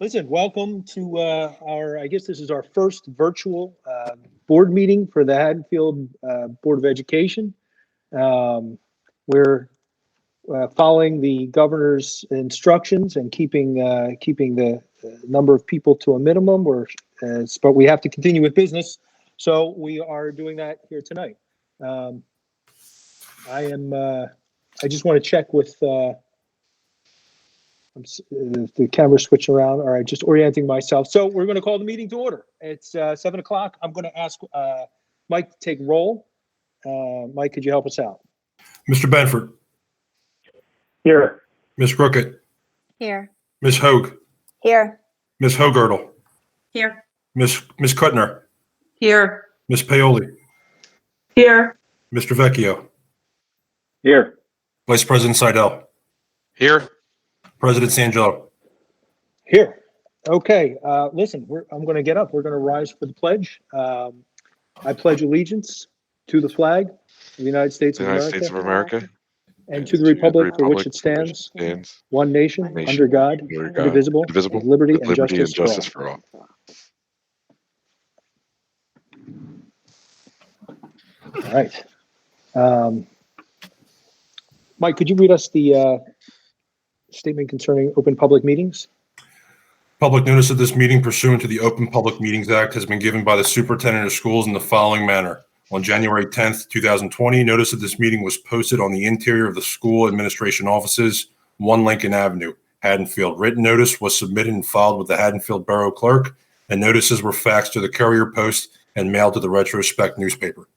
Listen, welcome to I guess this is our first virtual board meeting for the Haddonfield Board of Education. We're following the governor's instructions and keeping the number of people to a minimum. But we have to continue with business, so we are doing that here tonight. I just want to check with. The camera switching around. All right, just orienting myself. So we're going to call the meeting to order. It's 7 o'clock. I'm going to ask Mike to take roll. Mike, could you help us out? Mr. Benford. Here. Ms. Brookett. Here. Ms. Hoag. Here. Ms. Hogartle. Here. Ms. Kuttner. Here. Ms. Paoli. Here. Mr. Vecchio. Here. Vice President Seidel. Here. President Sangelo. Here. Okay. Listen, I'm going to get up. We're going to rise for the pledge. I pledge allegiance to the flag of the United States of America and to the republic for which it stands, one nation, under God, indivisible, with liberty and justice for all. All right. Mike, could you read us the statement concerning open public meetings? Public notice of this meeting pursuant to the Open Public Meetings Act has been given by the Superintendent of Schools in the following manner. On January 10th, 2020, notice of this meeting was posted on the interior of the school administration offices, 1 Lincoln Avenue, Haddonfield. Written notice was submitted and filed with the Haddonfield Borough Clerk, and notices were faxed to the Courier Post and mailed to the Retrospect newspaper.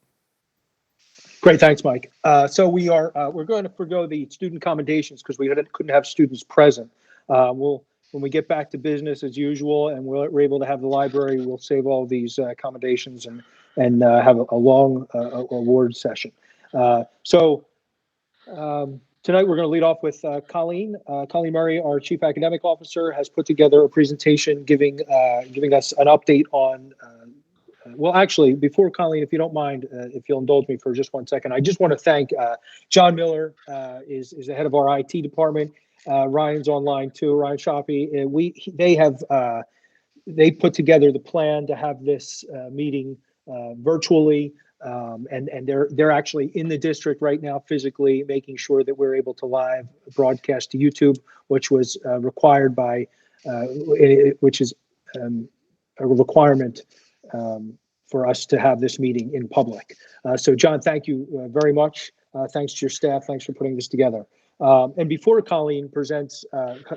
Great, thanks, Mike. So we're going to forgo the student commendations because we couldn't have students present. When we get back to business as usual and we're able to have the library, we'll save all these accommodations and have a long award session. So tonight we're going to lead off with Colleen. Colleen Murray, our Chief Academic Officer, has put together a presentation giving us an update on. Well, actually, before Colleen, if you don't mind, if you'll indulge me for just 1 second, I just want to thank John Miller, is the head of our IT department. Ryan's online too, Ryan Shoppy. They put together the plan to have this meeting virtually, and they're actually in the district right now physically making sure that we're able to live broadcast to YouTube, which was required by, which is a requirement for us to have this meeting in public. So John, thank you very much. Thanks to your staff. Thanks for putting this together. And before Colleen presents,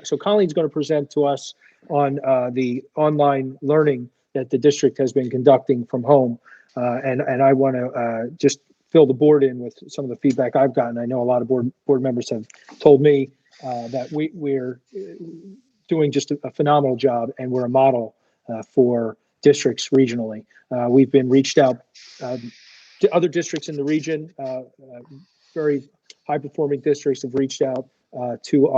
so Colleen's going to present to us on the online learning that the district has been conducting from home. And I want to just fill the board in with some of the feedback I've gotten. I know a lot of board members have told me that we're doing just a phenomenal job, and we're a model for districts regionally. We've been reached out to other districts in the region. Very high-performing districts have reached out to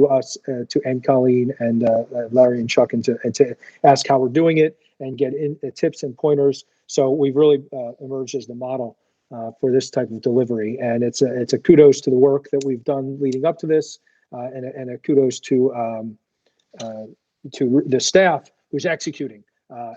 us, to Colleen and Larry and Chuck, and to ask how we're doing it and get tips and pointers. So we've really emerged as the model for this type of delivery, and it's a kudos to the work that we've done leading up to this, and a kudos to the staff who's executing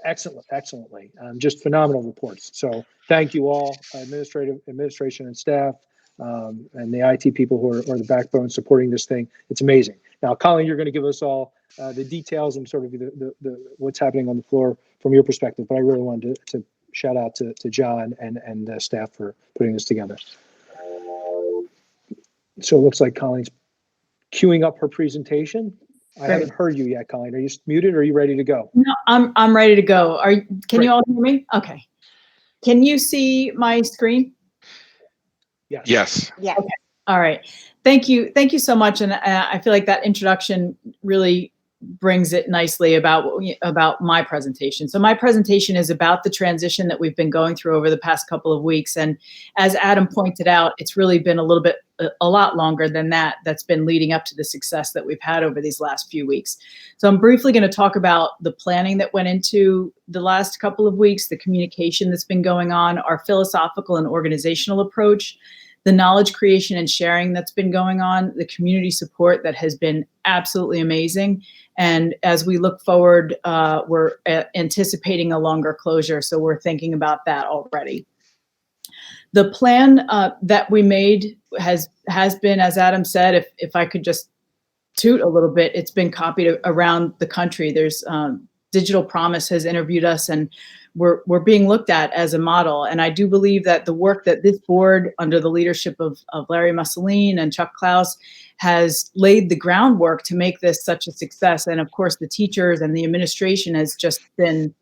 excellently. Just phenomenal reports. So thank you all, administration and staff, and the IT people who are the backbone supporting this thing. It's amazing. Now, Colleen, you're going to give us all the details and sort of the what's happening on the floor from your perspective. But I really wanted to shout out to John and staff for putting this together. So it looks like Colleen's queuing up her presentation. I haven't heard you yet, Colleen. Are you muted or are you ready to go? No, I'm ready to go. Can Great. you all hear me? Okay. Can you see my screen? Yes. Yeah. Okay. All right. Thank you. Thank you so much. And I feel like that introduction really brings it nicely about my presentation. So my presentation is about the transition that we've been going through over the past couple of weeks. And as Adam pointed out, it's really been a lot longer than that's been leading up to the success that we've had over these last few weeks. So I'm briefly going to talk about the planning that went into the last couple of weeks, the communication that's been going on, our philosophical and organizational approach, the knowledge creation and sharing that's been going on, the community support that has been absolutely amazing. And as we look forward, we're anticipating a longer closure. So we're thinking about that already. The plan that we made has been, as Adam said, if I could just toot a little bit, it's been copied around the country. There's Digital Promise has interviewed us, and we're being looked at as a model. And I do believe that the work that this board, under the leadership of Larry Mussolini and Chuck Klaus, has laid the groundwork to make this such a success. And of course, the teachers and the administration has just been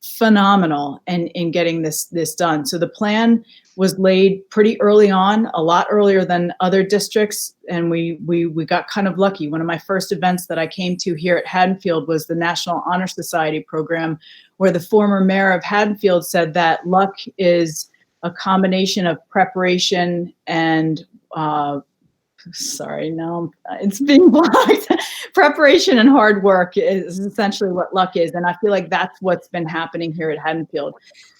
phenomenal in getting this done. So the plan was laid pretty early on, a lot earlier than other districts, and we got kind of lucky. One of my first events that I came to here at Haddonfield was the National Honor Society program, where the former mayor of Haddonfield said that luck is a combination of preparation and sorry, no, it's being blocked. Preparation and hard work is essentially what luck is. And I feel like that's what's been happening here at Haddonfield.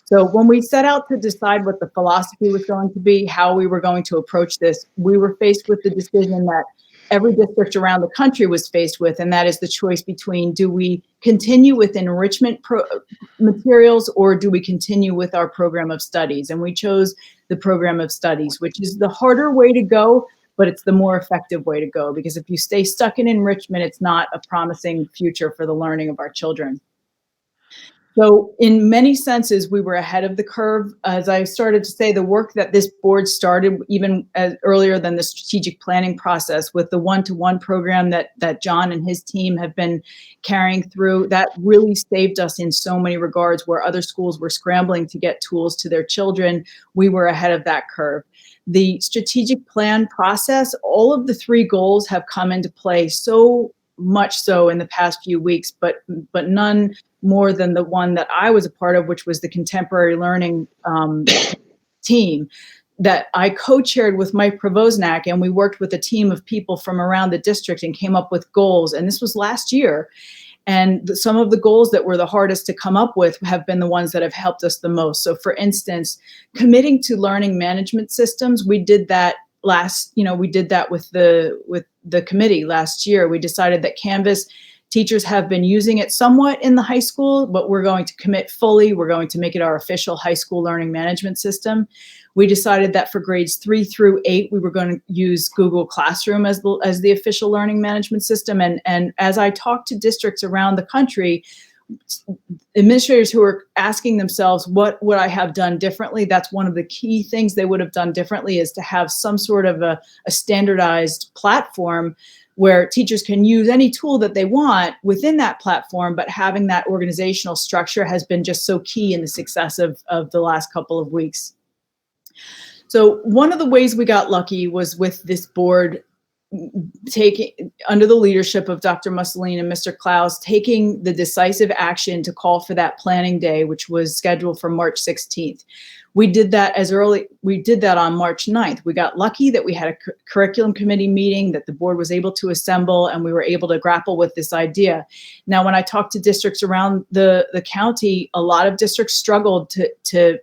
So when we set out to decide what the philosophy was going to be, how we were going to approach this, we were faced with the decision that every district around the country was faced with, and that is the choice between, do we continue with enrichment materials, or do we continue with our program of studies? And we chose the program of studies, which is the harder way to go, but it's the more effective way to go, because if you stay stuck in enrichment, it's not a promising future for the learning of our children. So in many senses, we were ahead of the curve. As I started to say, the work that this board started even earlier than the strategic planning process, with the one-to-one program that John and his team have been carrying through, that really saved us in so many regards. Where other schools were scrambling to get tools to their children, we were ahead of that curve. The strategic plan process, all of the three goals have come into play so much so in the past few weeks, but none more than the one that I was a part of, which was the contemporary learning team that I co-chaired with Mike Provoznak, and we worked with a team of people from around the district and came up with goals. And this was last year. And some of the goals that were the hardest to come up with have been the ones that have helped us the most. So for instance, committing to learning management systems, we did that we did that with the committee last year. We decided that Canvas, teachers have been using it somewhat in the high school, but we're going to commit fully. We're going to make it our official high school learning management system. We decided that for grades 3 through 8, we were going to use Google Classroom as the official learning management system. And as I talked to districts around the country, administrators who are asking themselves, what would I have done differently? That's one of the key things they would have done differently, is to have some sort of a standardized platform where teachers can use any tool that they want within that platform, but having that organizational structure has been just so key in the success of the last couple of weeks. So one of the ways we got lucky was with this board taking, under the leadership of Dr. Mussolini and Mr. Klaus, taking the decisive action to call for that planning day, which was scheduled for March 16th. We did that on March 9th. We got lucky that we had a curriculum committee meeting that the board was able to assemble, and we were able to grapple with this idea. Now, when I talked to districts around the county, a lot of districts struggled to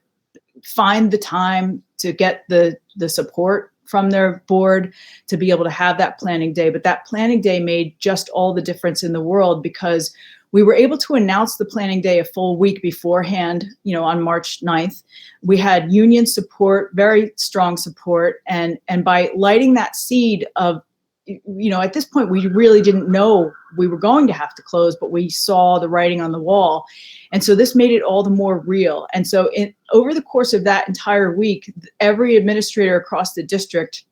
find the time to get the support from their board to be able to have that planning day. But that planning day made just all the difference in the world, because we were able to announce the planning day a full week beforehand, on March 9th. We had union support, very strong support. And by lighting that seed of, at this point, we really didn't know we were going to have to close, but we saw the writing on the wall. And so this made it all the more real. And so over the course of that entire week, every administrator across the district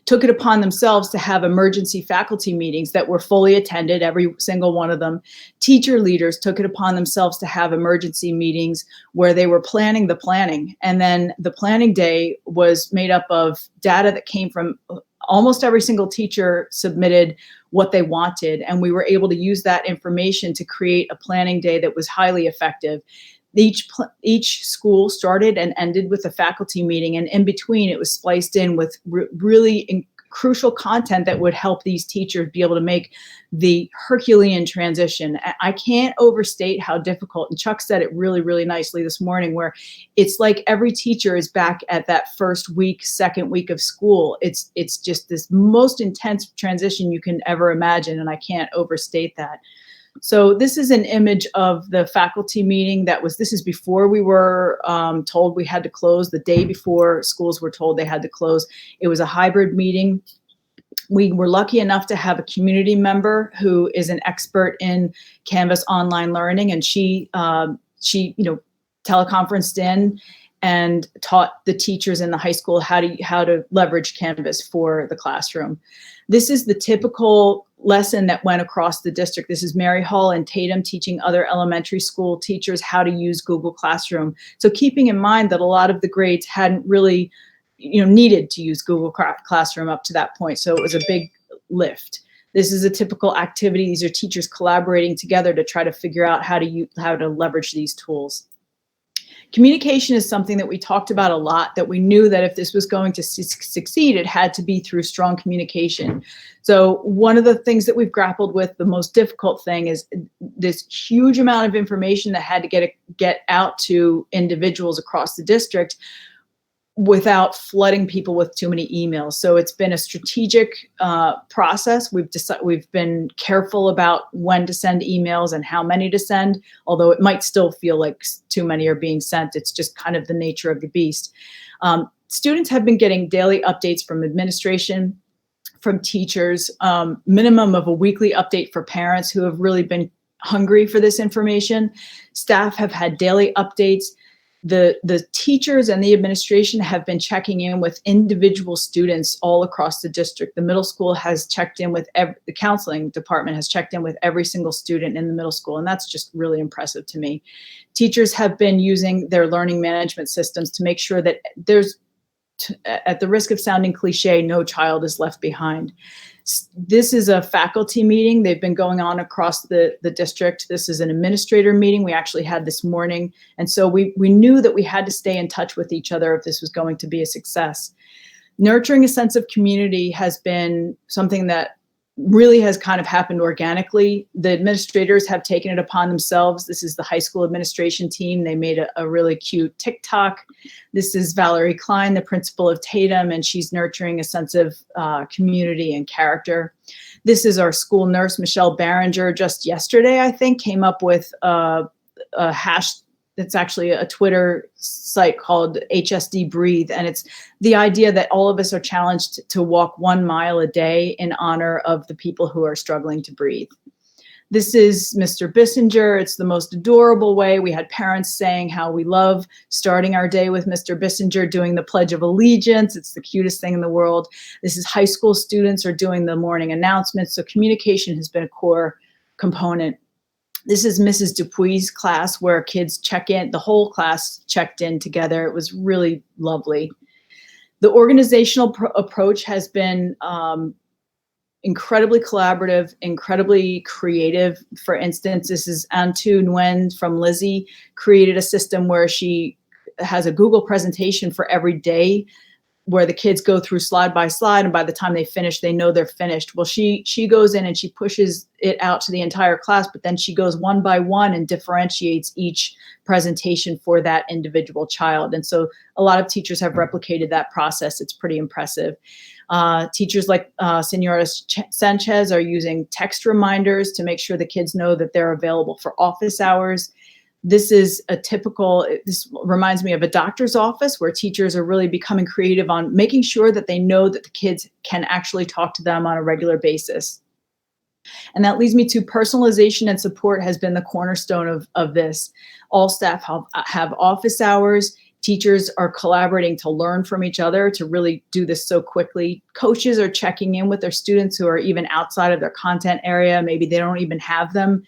took it upon themselves to have emergency faculty meetings that were fully attended, every single one of them. Teacher leaders took it upon themselves to have emergency meetings where they were planning the planning. And then the planning day was made up of data that came from almost every single teacher submitted what they wanted. And we were able to use that information to create a planning day that was highly effective. Each school started and ended with a faculty meeting, and in between it was spliced in with really crucial content that would help these teachers be able to make the Herculean transition. I can't overstate how difficult, and Chuck said it really, really nicely this morning, where it's like every teacher is back at that first week, second week of school. It's just this most intense transition you can ever imagine, and I can't overstate that. So this is an image of the faculty meeting this is before we were told we had to close, the day before schools were told they had to close. It was a hybrid meeting. We were lucky enough to have a community member who is an expert in Canvas online learning, and she teleconferenced in and taught the teachers in the high school how to leverage Canvas for the classroom. This is the typical lesson that went across the district. This is Mary Hall and Tatum teaching other elementary school teachers how to use Google Classroom. So keeping in mind that a lot of the grades hadn't really, needed to use Google Classroom up to that point. So it was a big lift. This is a typical activity. These are teachers collaborating together to try to figure out how to leverage these tools. Communication is something that we talked about a lot, that we knew that if this was going to succeed, it had to be through strong communication. So one of the things that we've grappled with, the most difficult thing, is this huge amount of information that had to get out to individuals across the district without flooding people with too many emails. So it's been a strategic process. We've been careful about when to send emails and how many to send, although it might still feel like too many are being sent. It's just kind of the nature of the beast. Students have been getting daily updates from administration, from teachers, minimum of a weekly update for parents who have really been hungry for this information. Staff have had daily updates. The teachers and the administration have been checking in with individual students all across the district. The middle school has checked in with the counseling department has checked in with every single student in the middle school, and that's just really impressive to me. Teachers have been using their learning management systems to make sure that at the risk of sounding cliche, no child is left behind. This is a faculty meeting. They've been going on across the district. This is an administrator meeting we actually had this morning. And so we knew that we had to stay in touch with each other if this was going to be a success. Nurturing a sense of community has been something that really has kind of happened organically. The administrators have taken it upon themselves. This is the high school administration team. They made a really cute TikTok. This is Valerie Klein, the principal of Tatum, and she's nurturing a sense of community and character. This is our school nurse, Michelle Barringer. Just yesterday, I think, came up with a hash. It's actually a Twitter site called HSD Breathe. And it's the idea that all of us are challenged to walk 1 mile a day in honor of the people who are struggling to breathe. This is Mr. Bissinger. It's the most adorable way. We had parents saying how we love starting our day with Mr. Bissinger doing the Pledge of Allegiance. It's the cutest thing in the world. This is high school students are doing the morning announcements. So communication has been a core component. This is Mrs. Dupuy's class where kids check in, the whole class checked in together. It was really lovely. The organizational approach has been incredibly collaborative, incredibly creative. For instance, this is Antu Nguyen from Lizzie, created a system where she has a Google presentation for every day where the kids go through slide by slide, and by the time they finish, they know they're finished. Well, she goes in and she pushes it out to the entire class, but then she goes one by one and differentiates each presentation for that individual child. And so a lot of teachers have replicated that process. It's pretty impressive. Teachers like Senora Sanchez are using text reminders to make sure the kids know that they're available for office hours. This reminds me of a doctor's office where teachers are really becoming creative on making sure that they know that the kids can actually talk to them on a regular basis. And that leads me to personalization and support has been the cornerstone of this. All staff have office hours. Teachers are collaborating to learn from each other to really do this so quickly. Coaches are checking in with their students who are even outside of their content area. Maybe they don't even have them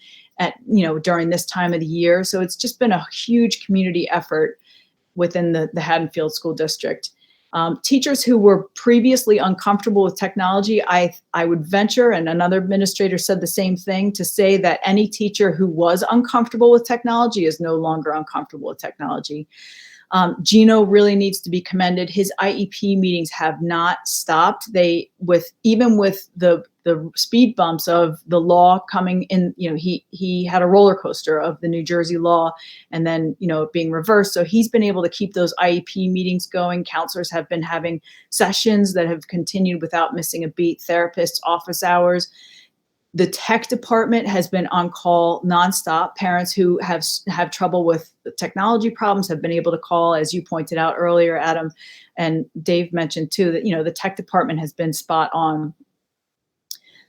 during this time of the year. So it's just been a huge community effort within the Haddonfield School District. Teachers who were previously uncomfortable with technology, I would venture, and another administrator said the same thing, to say that any teacher who was uncomfortable with technology is no longer uncomfortable with technology. Gino really needs to be commended. His IEP meetings have not stopped. Even with the speed bumps of the law coming in, he had a roller coaster of the New Jersey law and then, it being reversed. So he's been able to keep those IEP meetings going. Counselors have been having sessions that have continued without missing a beat, therapists, office hours. The tech department has been on call nonstop. Parents who have trouble with technology problems have been able to call, as you pointed out earlier, Adam, and Dave mentioned too, that, the tech department has been spot on.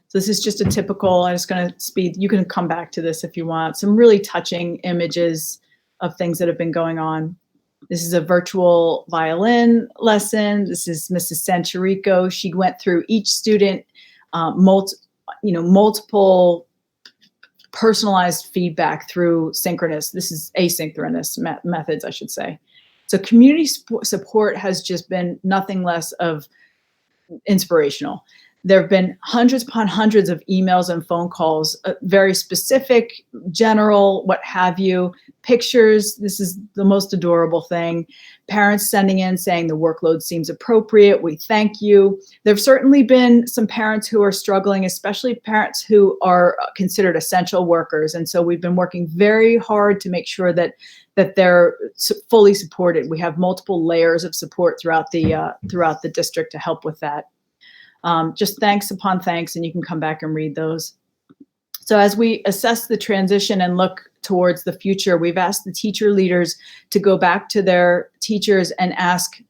So this is just a typical, I'm just going to speed. You can come back to this if you want. Some really touching images of things that have been going on. This is a virtual violin lesson. This is Mrs. Sancherico. She went through each student, multiple personalized feedback through synchronous. This is asynchronous methods, I should say. So community support has just been nothing less of inspirational. There have been hundreds upon hundreds of emails and phone calls, very specific, general, what have you, pictures. This is the most adorable thing. Parents sending in saying the workload seems appropriate. We thank you. There have certainly been some parents who are struggling, especially parents who are considered essential workers. And so we've been working very hard to make sure that they're fully supported. We have multiple layers of support throughout the district to help with that. Just thanks upon thanks, and you can come back and read those. So as we assess the transition and look towards the future, we've asked the teacher leaders to go back to their teachers and ask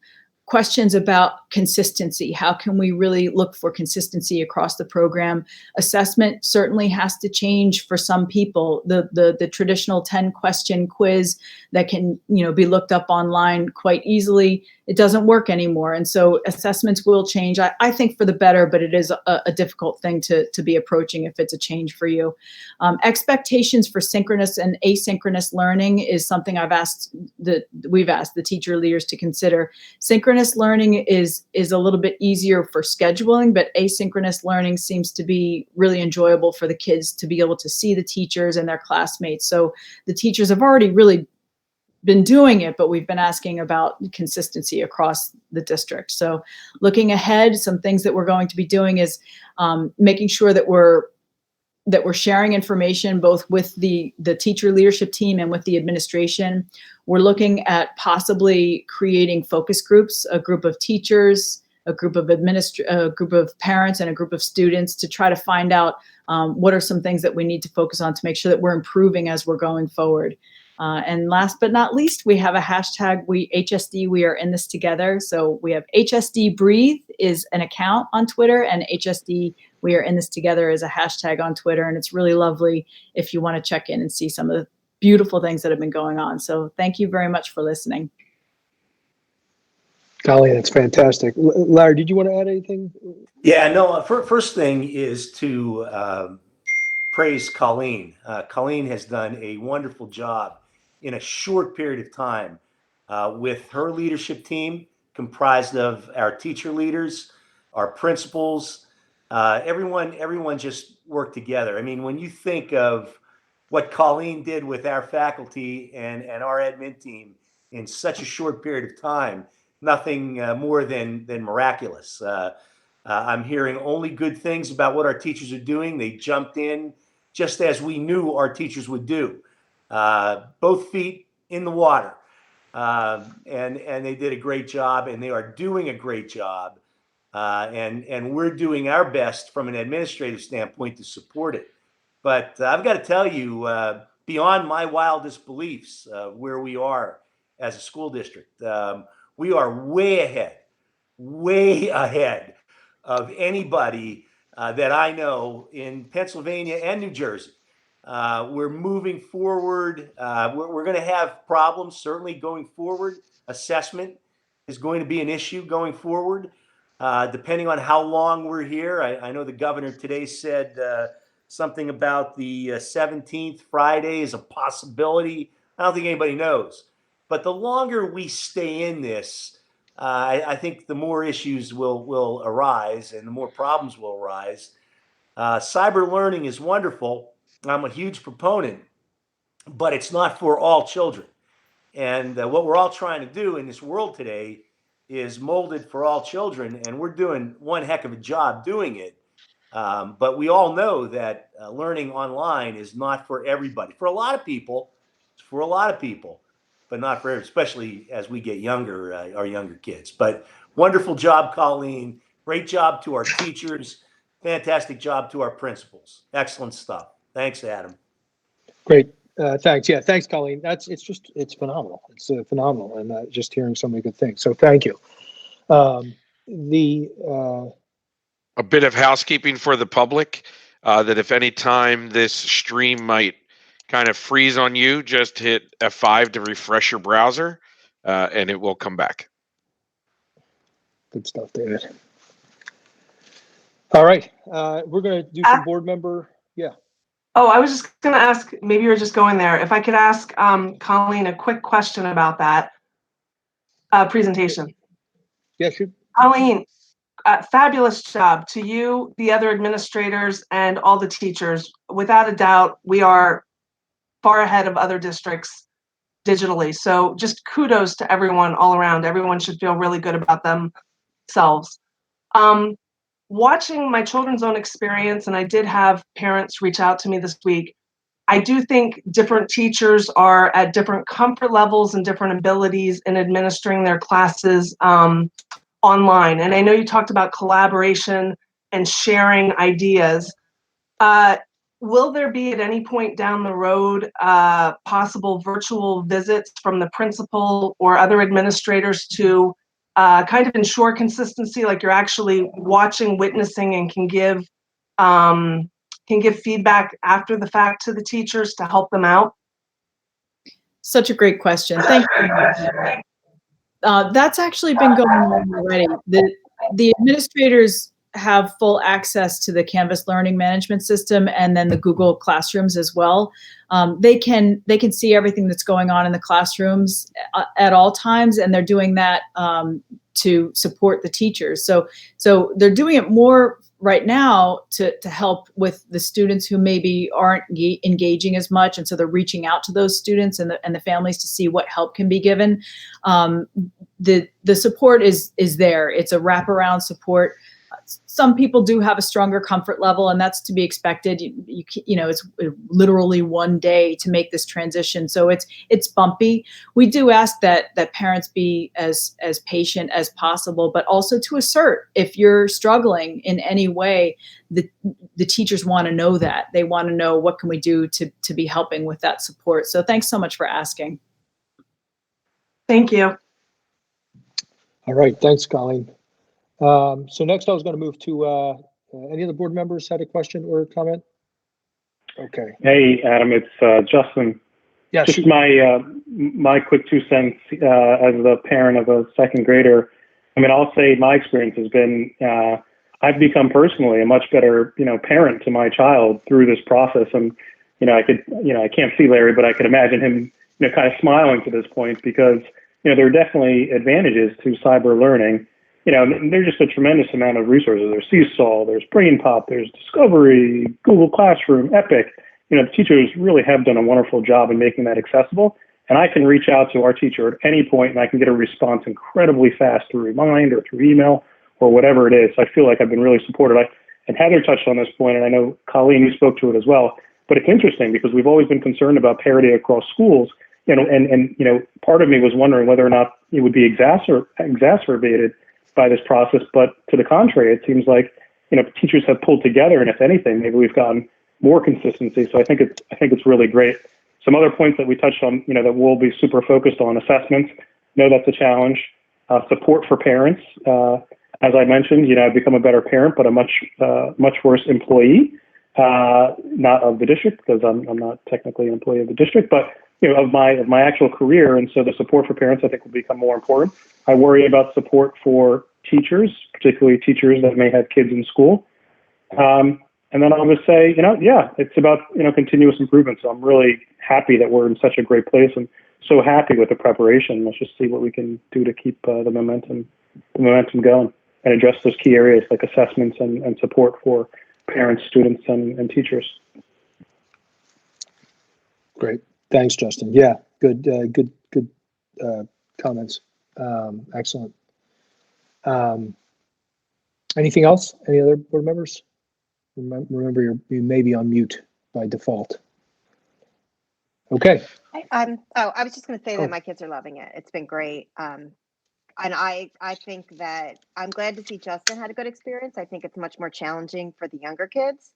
questions about consistency. How can we really look for consistency across the program? Assessment certainly has to change for some people. The traditional 10-question quiz that can be looked up online quite easily, it doesn't work anymore. And so assessments will change, I think for the better, but it is a difficult thing to be approaching if it's a change for you. Expectations for synchronous and asynchronous learning is something we've asked the teacher leaders to consider. Synchronous learning is a little bit easier for scheduling, but asynchronous learning seems to be really enjoyable for the kids to be able to see the teachers and their classmates. So the teachers have already really been doing it, but we've been asking about consistency across the district. So looking ahead, some things that we're going to be doing is making sure that we're sharing information both with the teacher leadership team and with the administration. We're looking at possibly creating focus groups, a group of teachers, a group of parents, and a group of students to try to find out what are some things that we need to focus on to make sure that we're improving as we're going forward. And last but not least, we have a hashtag, HSD, we are in this together. So we have HSD Breathe is an account on Twitter, and HSD we are in this together is a hashtag on Twitter. And it's really lovely if you want to check in and see some of the beautiful things that have been going on. So thank you very much for listening. Golly, that's fantastic. Larry, did you want to add anything? Yeah, no, first thing is to praise Colleen. Colleen has done a wonderful job in a short period of time with her leadership team comprised of our teacher leaders, our principals, everyone just worked together. I mean, when you think of what Colleen did with our faculty and our admin team in such a short period of time, nothing more than miraculous. I'm hearing only good things about what our teachers are doing. They jumped in just as we knew our teachers would do. Both feet in the water. And they did a great job, and they are doing a great job. And we're doing our best from an administrative standpoint to support it. But I've got to tell you, beyond my wildest beliefs, where we are as a school district, we are way ahead of anybody that I know in Pennsylvania and New Jersey. We're moving forward. We're going to have problems certainly going forward. Assessment is going to be an issue going forward, depending on how long we're here. I know the governor today said something about the 17th Friday is a possibility. I don't think anybody knows. But the longer we stay in this, I think the more issues will arise and the more problems will arise. Cyber learning is wonderful. I'm a huge proponent, but it's not for all children. And what we're all trying to do in this world today is mold it for all children, and we're doing one heck of a job doing it. But we all know that learning online is not for everybody. For a lot of people, it's for a lot of people, but not for everybody, especially as we get younger, our younger kids. But wonderful job, Colleen. Great job to our teachers. Fantastic job to our principals. Excellent stuff. Thanks, Adam. Great. Thanks. Yeah, thanks, Colleen. It's phenomenal. It's phenomenal, and just hearing so many good things. So thank you. A bit of housekeeping for the public, that if any time this stream might kind of freeze on you, just hit F5 to refresh your browser, and it will come back. Good stuff, David. All right, we're going to do some board member. Yeah. Oh, I was just going to ask, maybe you're just going there. If I could ask Colleen a quick question about that presentation. Yeah, sure. Colleen, fabulous job to you, the other administrators, and all the teachers. Without a doubt, we are far ahead of other districts digitally. So just kudos to everyone all around. Everyone should feel really good about themselves. Watching my children's own experience, and I did have parents reach out to me this week, I do think different teachers are at different comfort levels and different abilities in administering their classes online. And I know you talked about collaboration and sharing ideas. Will there be at any point down the road possible virtual visits from the principal or other administrators to kind of ensure consistency, like you're actually watching, witnessing, and can give feedback after the fact to the teachers to help them out? Such a great question. Thank you. That's actually been going on already. The administrators have full access to the Canvas learning management system and then the Google Classrooms as well. They can see everything that's going on in the classrooms at all times, and they're doing that to support the teachers. So they're doing it more right now to help with the students who maybe aren't engaging as much, and so they're reaching out to those students and the families to see what help can be given. The support is there. It's a wraparound support. Some people do have a stronger comfort level, and that's to be expected. You know, it's literally one day to make this transition, so it's bumpy. We do ask that parents be as patient as possible, but also to assert if you're struggling in any way. The teachers want to know that. They want to know what can we do to be helping with that support. So thanks so much for asking. Thank you. All right, thanks, Colleen. So next I was going to move to any of the board members had a question or a comment? Okay. Hey, Adam, it's Justin. Yeah, Just shoot. my quick 2 cents as the parent of a second grader. I mean, I'll say my experience has been I've become personally a much better parent to my child through this process. And I can't see Larry, but I could imagine him kind of smiling to this point, because there are definitely advantages to cyber learning. There's just a tremendous amount of resources. There's Seesaw, there's BrainPop, there's Discovery, Google Classroom, Epic. The teachers really have done a wonderful job in making that accessible. And I can reach out to our teacher at any point, and I can get a response incredibly fast through Remind or through email or whatever it is. So I feel like I've been really supported. And Heather touched on this point, and I know Colleen, you spoke to it as well. But it's interesting because we've always been concerned about parity across schools. And part of me was wondering whether or not it would be exacerbated by this process, but to the contrary, it seems like teachers have pulled together, and if anything, maybe we've gotten more consistency. So I think it's really great. Some other points that we touched on, that we'll be super focused on: assessments. That's a challenge. Support for parents. As I mentioned, I've become a better parent, but a much worse employee. Not of the district, because I'm not technically an employee of the district, but of my actual career. And so the support for parents, I think, will become more important. I worry about support for teachers, particularly teachers that may have kids in school. And then I'll just say, it's about, continuous improvement. So I'm really happy that we're in such a great place, and so happy with the preparation. Let's just see what we can do to keep the momentum going and address those key areas like assessments and support for parents, students, and teachers. Great. Thanks, Justin. Yeah, good comments. Excellent. Anything else? Any other board members? Remember, you may be on mute by default. Okay. I was just going to say Oh. that my kids are loving it. It's been great. And I think that I'm glad to see Justin had a good experience. I think it's much more challenging for the younger kids.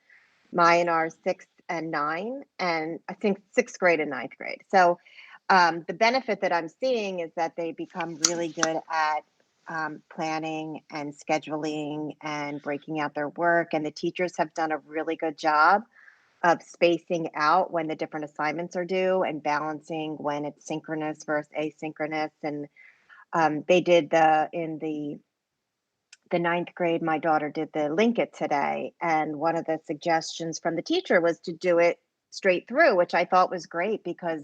Mine are 6 and 9, and I think 6th grade and 9th grade. So the benefit that I'm seeing is that they become really good at planning and scheduling and breaking out their work. And the teachers have done a really good job of spacing out when the different assignments are due and balancing when it's synchronous versus asynchronous. And they did in the 9th grade, my daughter did the link it today. And one of the suggestions from the teacher was to do it straight through, which I thought was great because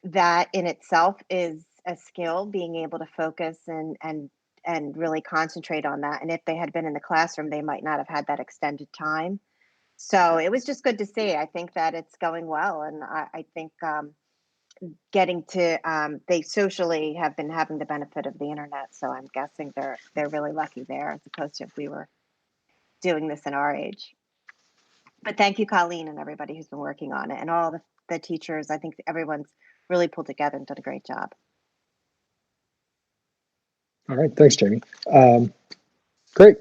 that in itself is a skill, being able to focus and really concentrate on that. And if they had been in the classroom, they might not have had that extended time. So it was just good to see. I think that it's going well. And I think getting to they socially have been having the benefit of the internet, so I'm guessing they're really lucky there as opposed to if we were doing this in our age. But thank you, Colleen, and everybody who's been working on it, and all the teachers. I think everyone's really pulled together and done a great job. All right, thanks, Jamie. Great.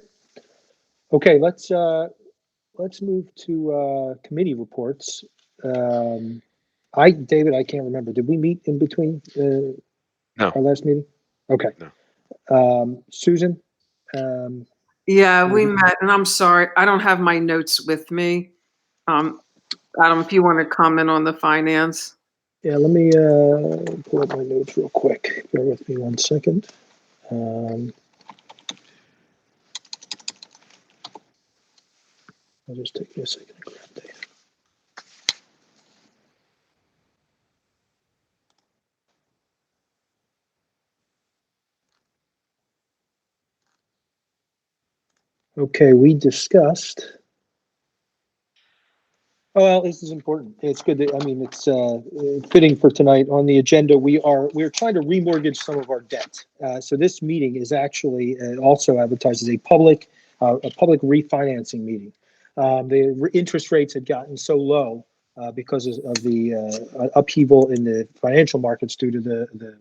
Okay, let's move to committee reports. David, I can't remember. Did we meet in between No. our last meeting? Okay. No. Susan? Yeah, we met, and I'm sorry, I don't have my notes with me. Adam, if you want to comment on the finance. Yeah, let me pull up my notes real quick. Bear with me 1 second. I'll just take you a second to grab that. Okay, we discussed. Oh, well, this is important. It's good that, I mean, it's fitting for tonight. On the agenda, we're trying to remortgage some of our debt. So this meeting is actually also advertised as a public refinancing meeting. The interest rates had gotten so low because of the upheaval in the financial markets due to the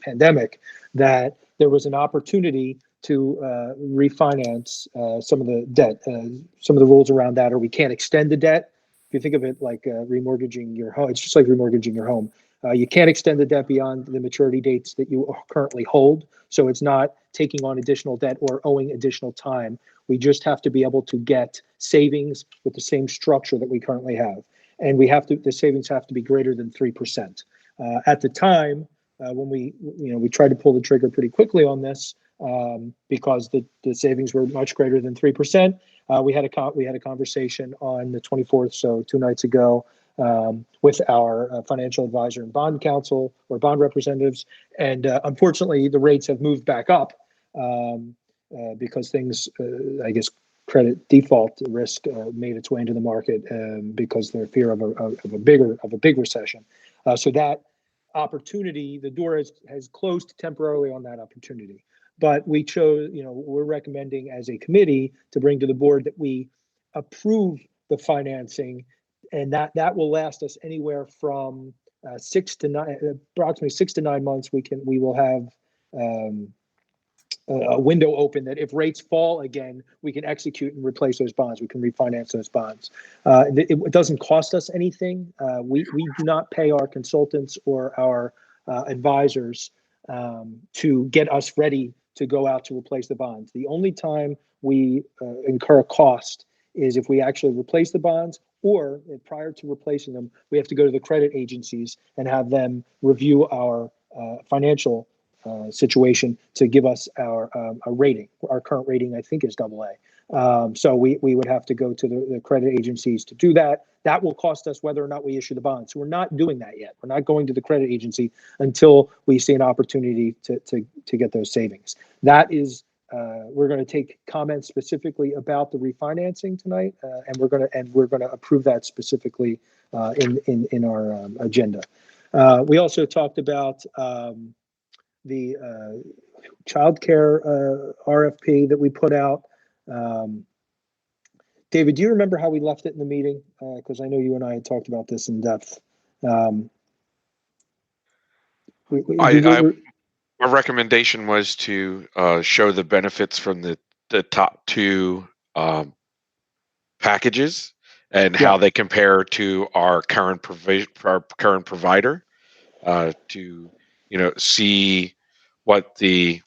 pandemic that there was an opportunity to refinance some of the debt. Some of the rules around that are we can't extend the debt. If you think of it like remortgaging your home, it's just like remortgaging your home. You can't extend the debt beyond the maturity dates that you currently hold. So it's not taking on additional debt or owing additional time. We just have to be able to get savings with the same structure that we currently have. And the savings have to be greater than 3%. At the time, when we tried to pull the trigger pretty quickly on this, because the savings were much greater than 3%. We had a conversation on the 24th, so 2 nights ago, with our financial advisor and bond counsel or bond representatives, and unfortunately, the rates have moved back up because things, I guess, credit default risk made its way into the market because their fear of a big recession. So that opportunity, the door has closed temporarily on that opportunity. But we chose, we're recommending as a committee to bring to the board that we approve the financing, and that will last us anywhere from approximately 6 to 9 months. We will have a window open that if rates fall again, we can execute and replace those bonds. We can refinance those bonds. It doesn't cost us anything. We do not pay our consultants or our advisors to get us ready to go out to replace the bonds. The only time we incur a cost is if we actually replace the bonds, or prior to replacing them, we have to go to the credit agencies and have them review our financial situation to give us our a rating. Our current rating, I think, is AA. So we would have to go to the credit agencies to do that. That will cost us whether or not we issue the bond. So we're not doing that yet. We're not going to the credit agency until we see an opportunity to get those savings. That is, we're going to take comments specifically about the refinancing tonight, and we're going to approve that specifically in our agenda. We also talked about childcare RFP that we put out. David, do you remember how we left it in the meeting? Because I know you and I had talked about this in depth. Our recommendation was to show the benefits from the top two packages and how they compare to our current provider, to see what the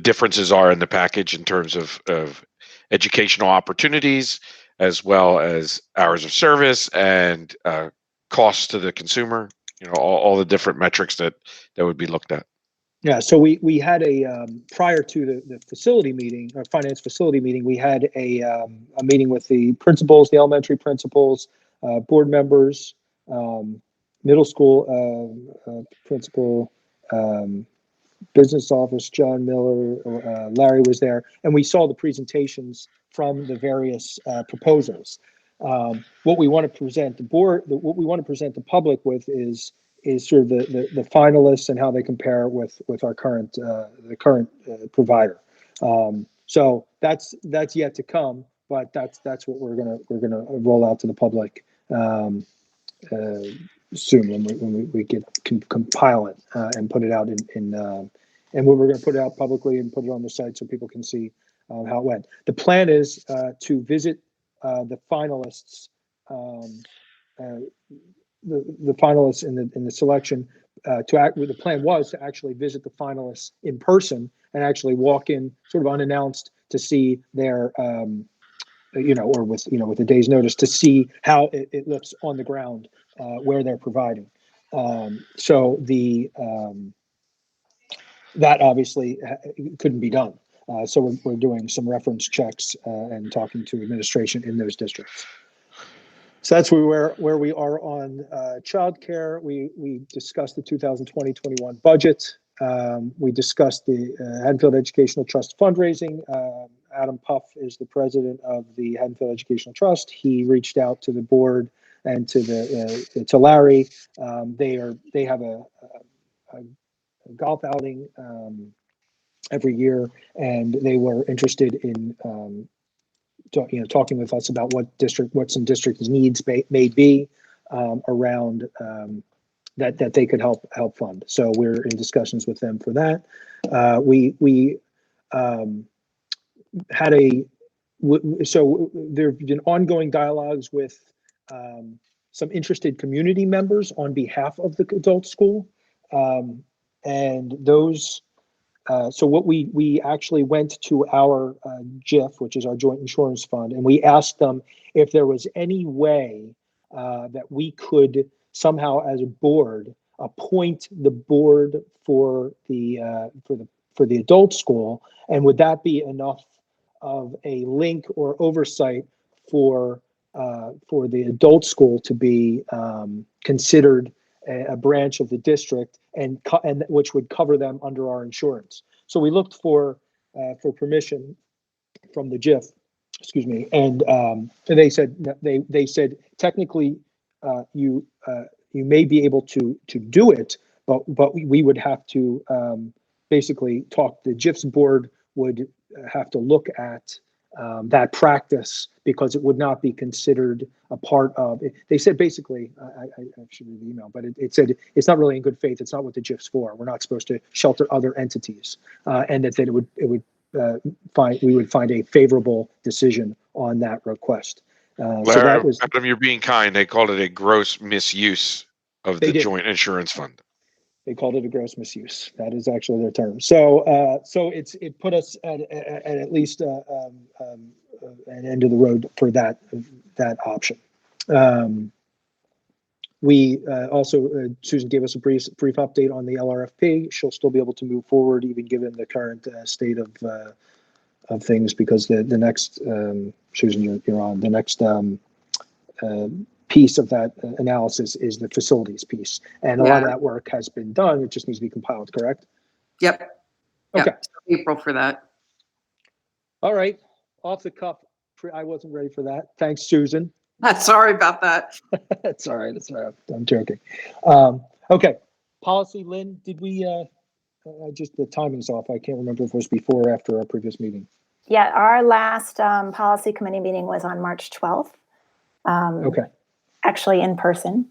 differences are in the package in terms of educational opportunities, as well as hours of service and costs to the consumer. All the different metrics that would be looked at. Yeah, so we had prior to the facility meeting, our finance facility meeting, we had a meeting with the principals, the elementary principals, board members, middle school principal, business office, John Miller, Larry was there, and we saw the presentations from the various proposals. What we want to present the board, what we want to present the public with is sort of the finalists and how they compare with our current provider. So that's yet to come, but that's what we're gonna roll out to the public soon when we can compile it and put it out and we're going to put it out publicly and put it on the site so people can see how it went. The plan is to visit the finalists. The finalists in the selection the plan was to actually visit the finalists in person and actually walk in sort of unannounced to see their or with a day's notice to see how it looks on the ground where they're providing. So that obviously couldn't be done. So we're doing some reference checks and talking to administration in those districts. So that's where we are on childcare. We discussed the 2020-21 budget. We discussed the Haddonfield Educational Trust fundraising. Adam Puff is the president of the Haddonfield Educational Trust. He reached out to the board and to Larry. They have a golf outing every year, and they were interested in talking with us about what some district needs may be around that they could help fund. So we're in discussions with them for that. We had so there have been ongoing dialogues with some interested community members on behalf of the adult school, and those. So what we actually went to our JIF, which is our Joint Insurance Fund, and we asked them if there was any way that we could somehow, as a board, appoint the board for the adult school, and would that be enough of a link or oversight for the adult school to be considered a branch of the district and which would cover them under our insurance. So we looked for permission from the JIF, excuse me, and they said technically you may be able to do it, but we would have to basically talk. The JIF's board would have to look at that practice because it would not be considered a part of it. They said basically, I should read the email, but it said it's not really in good faith. It's not what the JIF's for. We're not supposed to shelter other entities, and that we would find a favorable decision on that request. Larry, so that was. Adam, you're being kind. They called it a gross misuse of the Joint Insurance Fund. They called it a gross misuse. That is actually their term. So it put us at least an end of the road for that option. We also Susan gave us a brief update on the LRFP. She'll still be able to move forward even given the current state of things, because the next Susan, you're on the next piece of that analysis is the facilities piece, and a lot of that work has been done. It just needs to be compiled, correct? Yep. Okay. Yep. April for that. All right. Off the cuff. I wasn't ready for that. Thanks, Susan. Sorry about that. That's all right. That's all right. I'm joking. Okay. Policy, Lynn, did we just the timing's off. I can't remember if it was before or after our previous meeting. Yeah, our last policy committee meeting was on March 12th. Okay. Actually in person.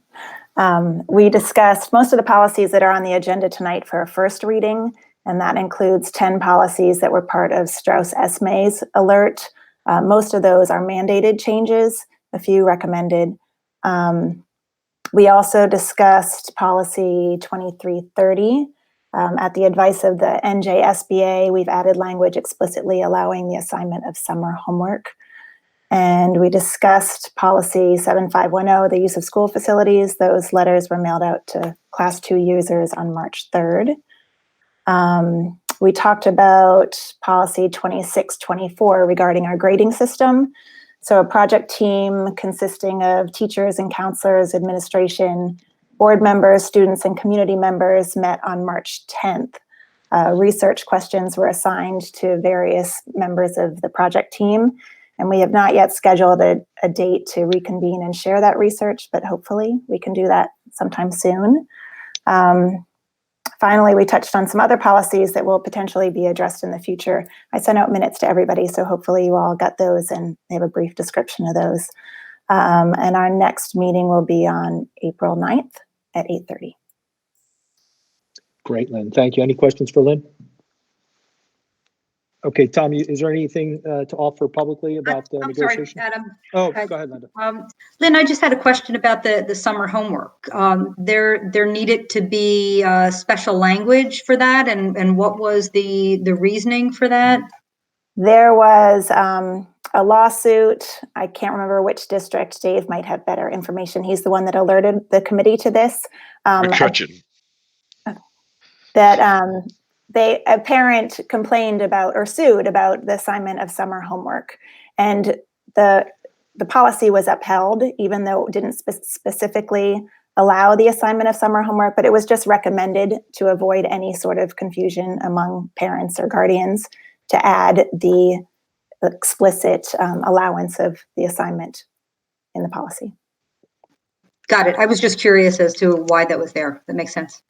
We discussed most of the policies that are on the agenda tonight for a first reading, and that includes 10 policies that were part of Strauss-Esme's alert. Most of those are mandated changes, a few recommended. We also discussed policy 2330. At the advice of the NJSBA, we've added language explicitly allowing the assignment of summer homework. And we discussed policy 7510, the use of school facilities. Those letters were mailed out to class 2 users on March 3rd. We talked about policy 2624 regarding our grading system. So a project team consisting of teachers and counselors, administration, board members, students, and community members met on March 10th. Research questions were assigned to various members of the project team. And we have not yet scheduled a date to reconvene and share that research, but hopefully we can do that sometime soon. Finally, we touched on some other policies that will potentially be addressed in the future. I sent out minutes to everybody, so hopefully you all got those and they have a brief description of those. And our next meeting will be on April 9th at 8:30. Great, Lynn. Thank you. Any questions for Lynn? Okay, Tom, is there anything to offer publicly about the negotiation? Sorry, Adam. Oh, go ahead, Linda. Lynn, I just had a question about the summer homework. There needed to be special language for that, and what was the reasoning for that? There was a lawsuit. I can't remember which district. Dave might have better information. He's the one that alerted the committee to this. McCutcheon. That a parent complained about or sued about the assignment of summer homework, and the policy was upheld, even though it didn't specifically allow the assignment of summer homework, but it was just recommended to avoid any sort of confusion among parents or guardians to add the explicit allowance of the assignment in the policy. Got it. I was just curious as to why that was there. That makes sense.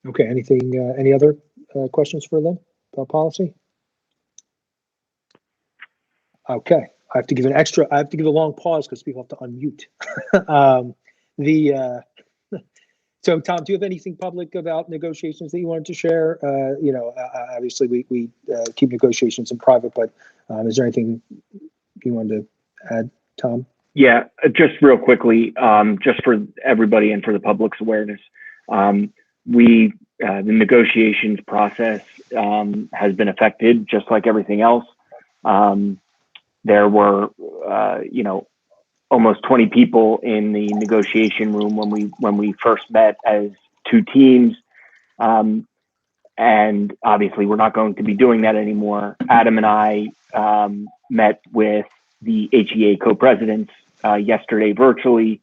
Okay, any other questions for Lynn about policy? Okay, I have to give a long pause because people have to unmute. So Tom, do you have anything public about negotiations that you wanted to share? Obviously we keep negotiations in private, but is there anything you wanted to add, Tom? Yeah, just real quickly, just for everybody and for the public's awareness, the negotiations process has been affected just like everything else. There were, almost 20 people in the negotiation room when we first met as two teams. And obviously we're not going to be doing that anymore. Adam and I met with the HEA co-presidents yesterday virtually,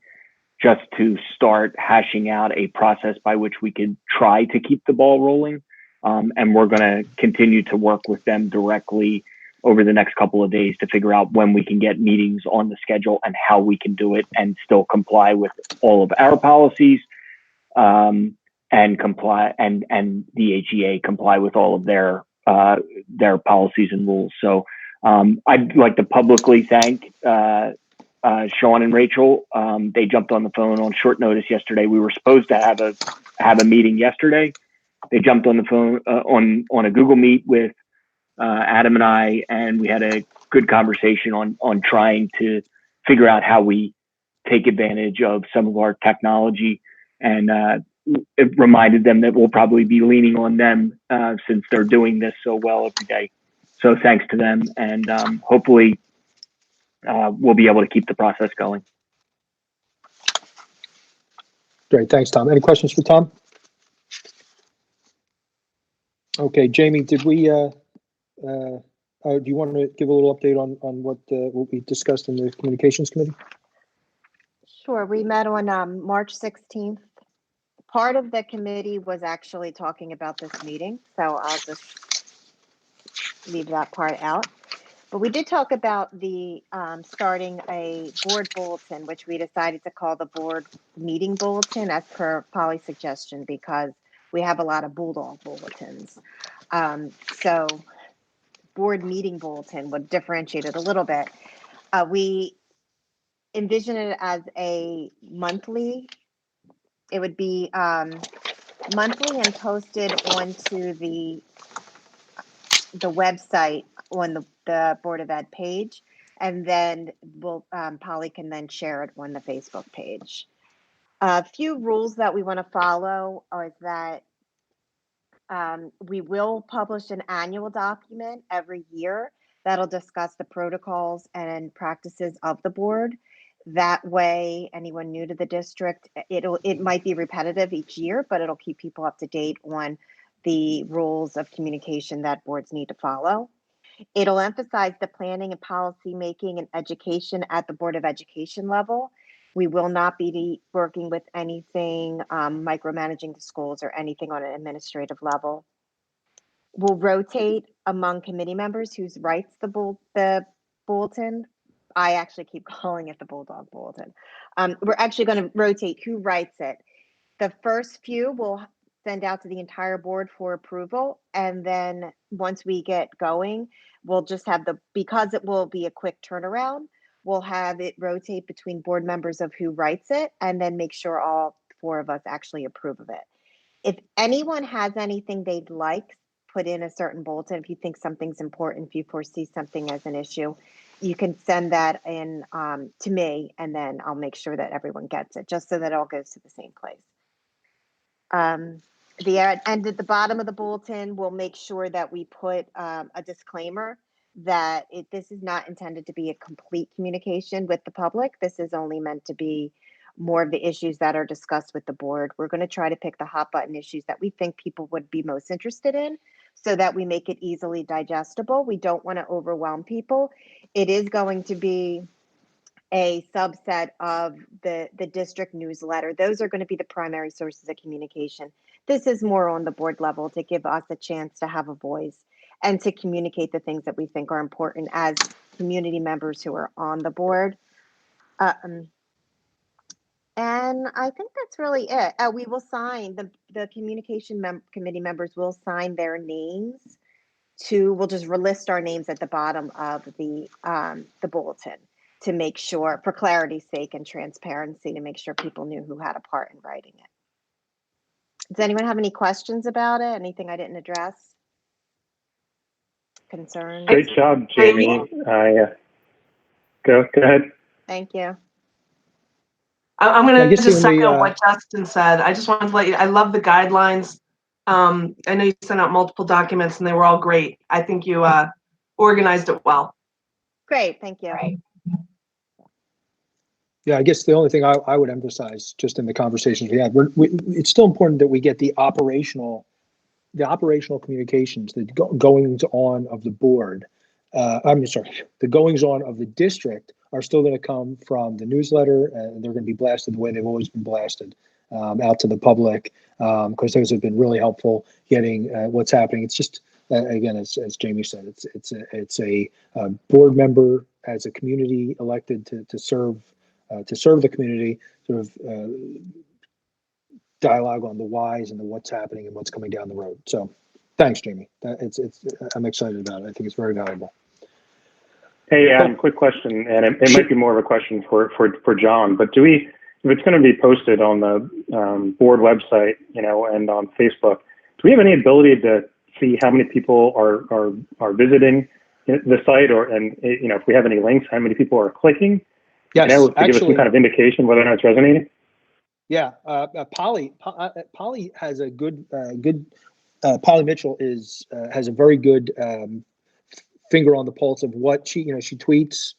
just to start hashing out a process by which we could try to keep the ball rolling. And we're going to continue to work with them directly over the next couple of days to figure out when we can get meetings on the schedule and how we can do it and still comply with all of our policies, and comply and the HEA comply with all of their policies and rules. So I'd like to publicly thank Sean and Rachel. They jumped on the phone on short notice yesterday. We were supposed to have a meeting yesterday. They jumped on the phone on a Google Meet with Adam and I, and we had a good conversation on trying to figure out how we take advantage of some of our technology. And it reminded them that we'll probably be leaning on them since they're doing this so well every day. So thanks to them, and hopefully we'll be able to keep the process going. Great, thanks, Tom. Any questions for Tom? Okay, Jamie, did we? Do you want to give a little update on what we discussed in the communications committee? Sure. We met on March 16th. Part of the committee was actually talking about this meeting, so I'll just leave that part out. But we did talk about the starting a board bulletin, which we decided to call the board meeting bulletin as per Polly's suggestion, because we have a lot of bulldog bulletins. So board meeting bulletin would differentiate it a little bit. We envision it as a monthly. It would be monthly and posted onto the website on the Board of Ed page, and then Polly can then share it on the Facebook page. A few rules that we want to follow are that we will publish an annual document every year that'll discuss the protocols and practices of the board. That way, anyone new to the district, it might be repetitive each year, but it'll keep people up to date on the rules of communication that boards need to follow. It'll emphasize the planning and policy making and education at the Board of Education level. We will not be working with anything micromanaging the schools or anything on an administrative level. We'll rotate among committee members who writes the bulletin. I actually keep calling it the Bulldog Bulletin. We're actually going to rotate who writes it. The first few will send out to the entire board for approval. And then once we get going, we'll just have because it will be a quick turnaround, we'll have it rotate between board members of who writes it and then make sure all 4 of us actually approve of it. If anyone has anything they'd like put in a certain bulletin, if you think something's important, if you foresee something as an issue, you can send that in to me, and then I'll make sure that everyone gets it, just so that it all goes to the same place. And at the bottom of the bulletin, we'll make sure that we put a disclaimer that this is not intended to be a complete communication with the public. This is only meant to be more of the issues that are discussed with the board. We're going to try to pick the hot button issues that we think people would be most interested in so that we make it easily digestible. We don't want to overwhelm people. It is going to be a subset of the district newsletter. Those are going to be the primary sources of communication. This is more on the board level to give us a chance to have a voice and to communicate the things that we think are important as community members who are on the board. And I think that's really it. We will sign, the communication committee members will sign their names we'll just list our names at the bottom of the bulletin to make sure, for clarity's sake and transparency, to make sure people knew who had a part in writing it. Does anyone have any questions about it? Anything I didn't address? Concerns? Great job, Jamie. Go ahead. Thank you. I'm going to just second second what Justin said. I just wanted to let you, I love the guidelines. I know you sent out multiple documents and they were all great. I think you organized it well. Great, thank you. Right. Yeah, I guess the only thing I would emphasize just in the conversations we had, it's still important that we get the operational communications, the goings on of the board. The goings on of the district are still going to come from the newsletter, and they're going to be blasted the way they've always been blasted out to the public, because those have been really helpful getting what's happening. It's just again, as Jamie said, it's a board member as a community elected to serve the community, sort of dialogue on the whys and the what's happening and what's coming down the road. So thanks, Jamie. I'm excited about it. I think it's very valuable. Hey, quick question, and it might be more of a question for John, but if it's going to be posted on the board website, and on Facebook, do we have any ability to see how many people are visiting the site, if we have any links, how many people are clicking? Yes, to give us some kind of indication whether or not it's resonating? Yeah, Polly has a good Polly Mitchell has a very good finger on the pulse of what she tweets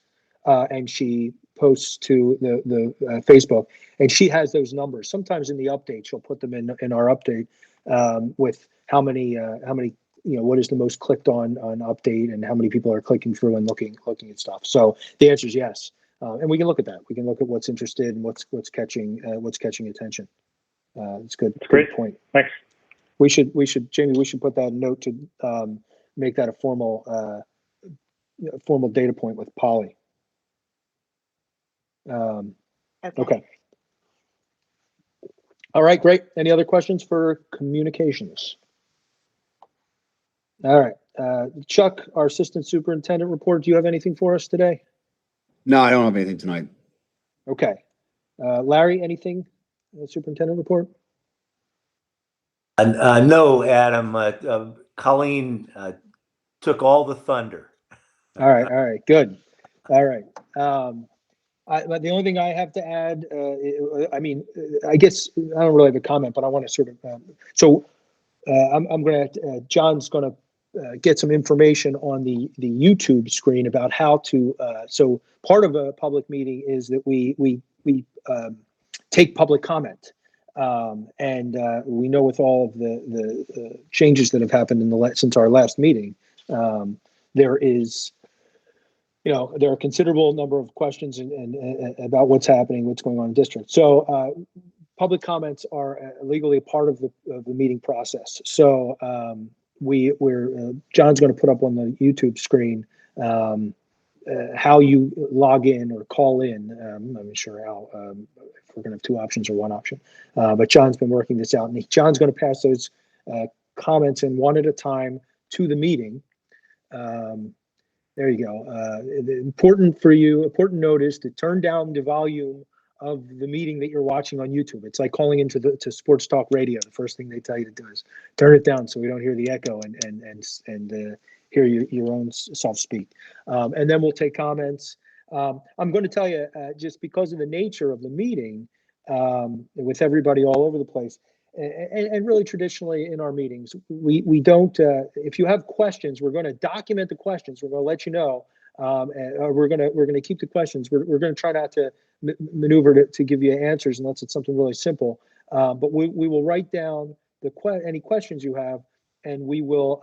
and she posts to the Facebook, and she has those numbers. Sometimes in the update, she'll put them in our update with how many what is the most clicked on update and how many people are clicking through and looking at stuff. So the answer is yes. And we can look at that. We can look at what's interested and what's catching attention. It's good. That's great. Good point. Thanks. We should Jamie. We should put that note to make that a formal data point with Polly. Okay. All right, great. Any other questions for communications? All right. Chuck, our assistant superintendent report, do you have anything for us today? No, I don't have anything tonight. Okay. Larry, anything? Superintendent report? No, Adam. Colleen took all the thunder. All right, good. All right. But the only thing I have to add, I guess I don't really have a comment, but I want to sort of, I'm going to, John's going to get some information on the YouTube screen about how to, so part of a public meeting is that we take public comment. And we know with all of the changes that have happened since our last meeting, there is, there are a considerable number of questions and about what's happening, what's going on in district. So public comments are legally a part of the meeting process. So John's going to put up on the YouTube screen how you log in or call in. I'm not sure how, if we're going to have two options or one option. But John's been working this out, and John's going to pass those comments in one at a time to the meeting. There you go. Important note is to turn down the volume of the meeting that you're watching on YouTube. It's like calling into to Sports Talk Radio. The first thing they tell you to do is turn it down so we don't hear the echo and hear your own self speak. And then we'll take comments. I'm going to tell you, just because of the nature of the meeting, with everybody all over the place, and really traditionally in our meetings, we don't, if you have questions, we're going to document the questions. We're going to let you know, and we're going to keep the questions. We're going to try not to maneuver to give you answers unless it's something really simple. But we will write down any questions you have, and we will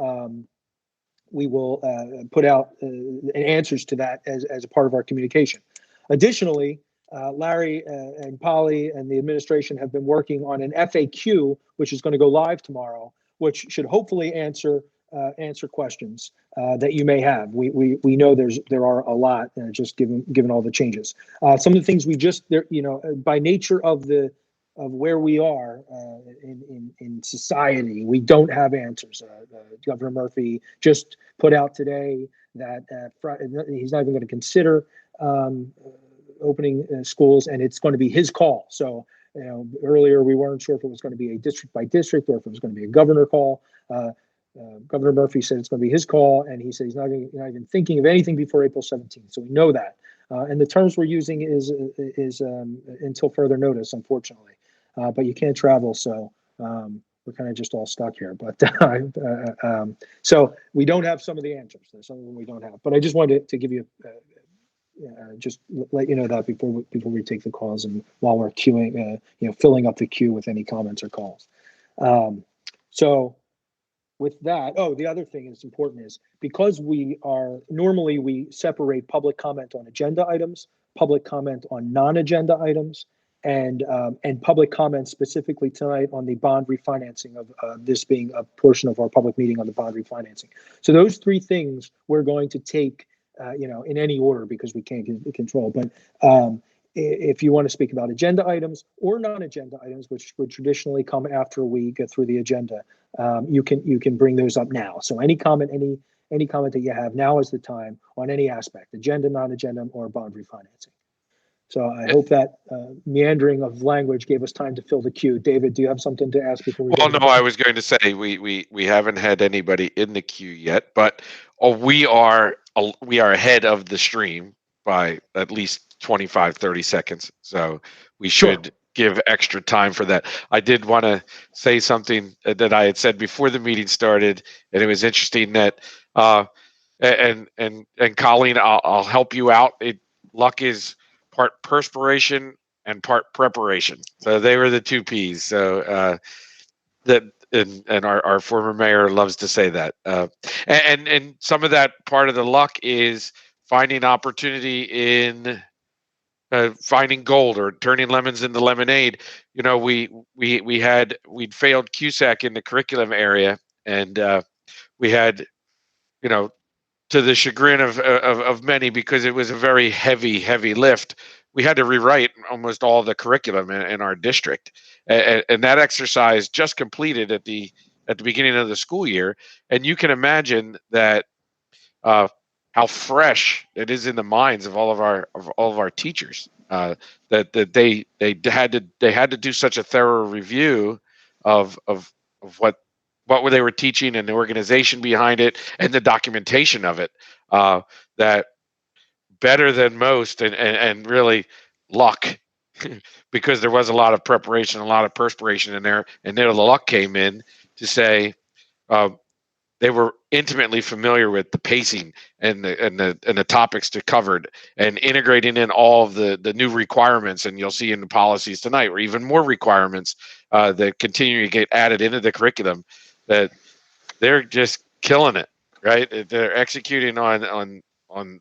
put out answers to that as a part of our communication. Additionally, Larry and Polly and the administration have been working on an FAQ, which is going to go live tomorrow, which should hopefully answer questions that you may have. We know there are a lot, just given all the changes. Some of the things by nature of where we are in society, we don't have answers. Governor Murphy just put out today that he's not even going to consider opening schools, and it's going to be his call. So, earlier we weren't sure if it was going to be a district by district or if it was going to be a governor call. Governor Murphy said it's going to be his call, and he said he's not even thinking of anything before April 17th. So we know that. And the terms we're using is until further notice, unfortunately. But you can't travel, so we're kind of just all stuck here. But so we don't have some of the answers. There's some of them we don't have. But I just wanted to give you just let you know that before we take the calls and while we're queuing, filling up the queue with any comments or calls. So with that, the other thing that's important is because we separate public comment on agenda items, public comment on non-agenda items, and public comment specifically tonight on the bond refinancing of this being a portion of our public meeting on the bond refinancing. So those three things we're going to take in any order because we can't control. But if you want to speak about agenda items or non-agenda items, which would traditionally come after we get through the agenda, you can bring those up now. So any comment that you have, now is the time on any aspect, agenda, non-agenda, or bond refinancing. So I hope that meandering of language gave us time to fill the queue. David, do you have something to ask before we go? Well, no, I was going to say we haven't had anybody in the queue yet, but we are ahead of the stream by at least 25, 30 seconds. So we should give extra time for that. I did want to say something that I had said before the meeting started, and it was interesting that and Colleen, I'll help you out. Luck is part perspiration and part preparation. So they were the two P's. So and our former mayor loves to say that. And some of that part of the luck is finding opportunity in finding gold or turning lemons into lemonade. We'd failed CUSAC in the curriculum area, and we had, to the chagrin of many, because it was a very heavy lift. we had to rewrite almost all the curriculum in our district, and that exercise just completed at the beginning of the school year. And you can imagine that how fresh it is in the minds of all of our teachers, that they had to do such a thorough review of what they were teaching and the organization behind it and the documentation of it, that better than most, and really luck, because there was a lot of preparation, a lot of perspiration in there, and then the luck came in to say, they were intimately familiar with the pacing and the topics to covered, and integrating in all of the new requirements. And you'll see in the policies tonight, or even more requirements that continue to get added into the curriculum, that they're just killing it, right? They're executing on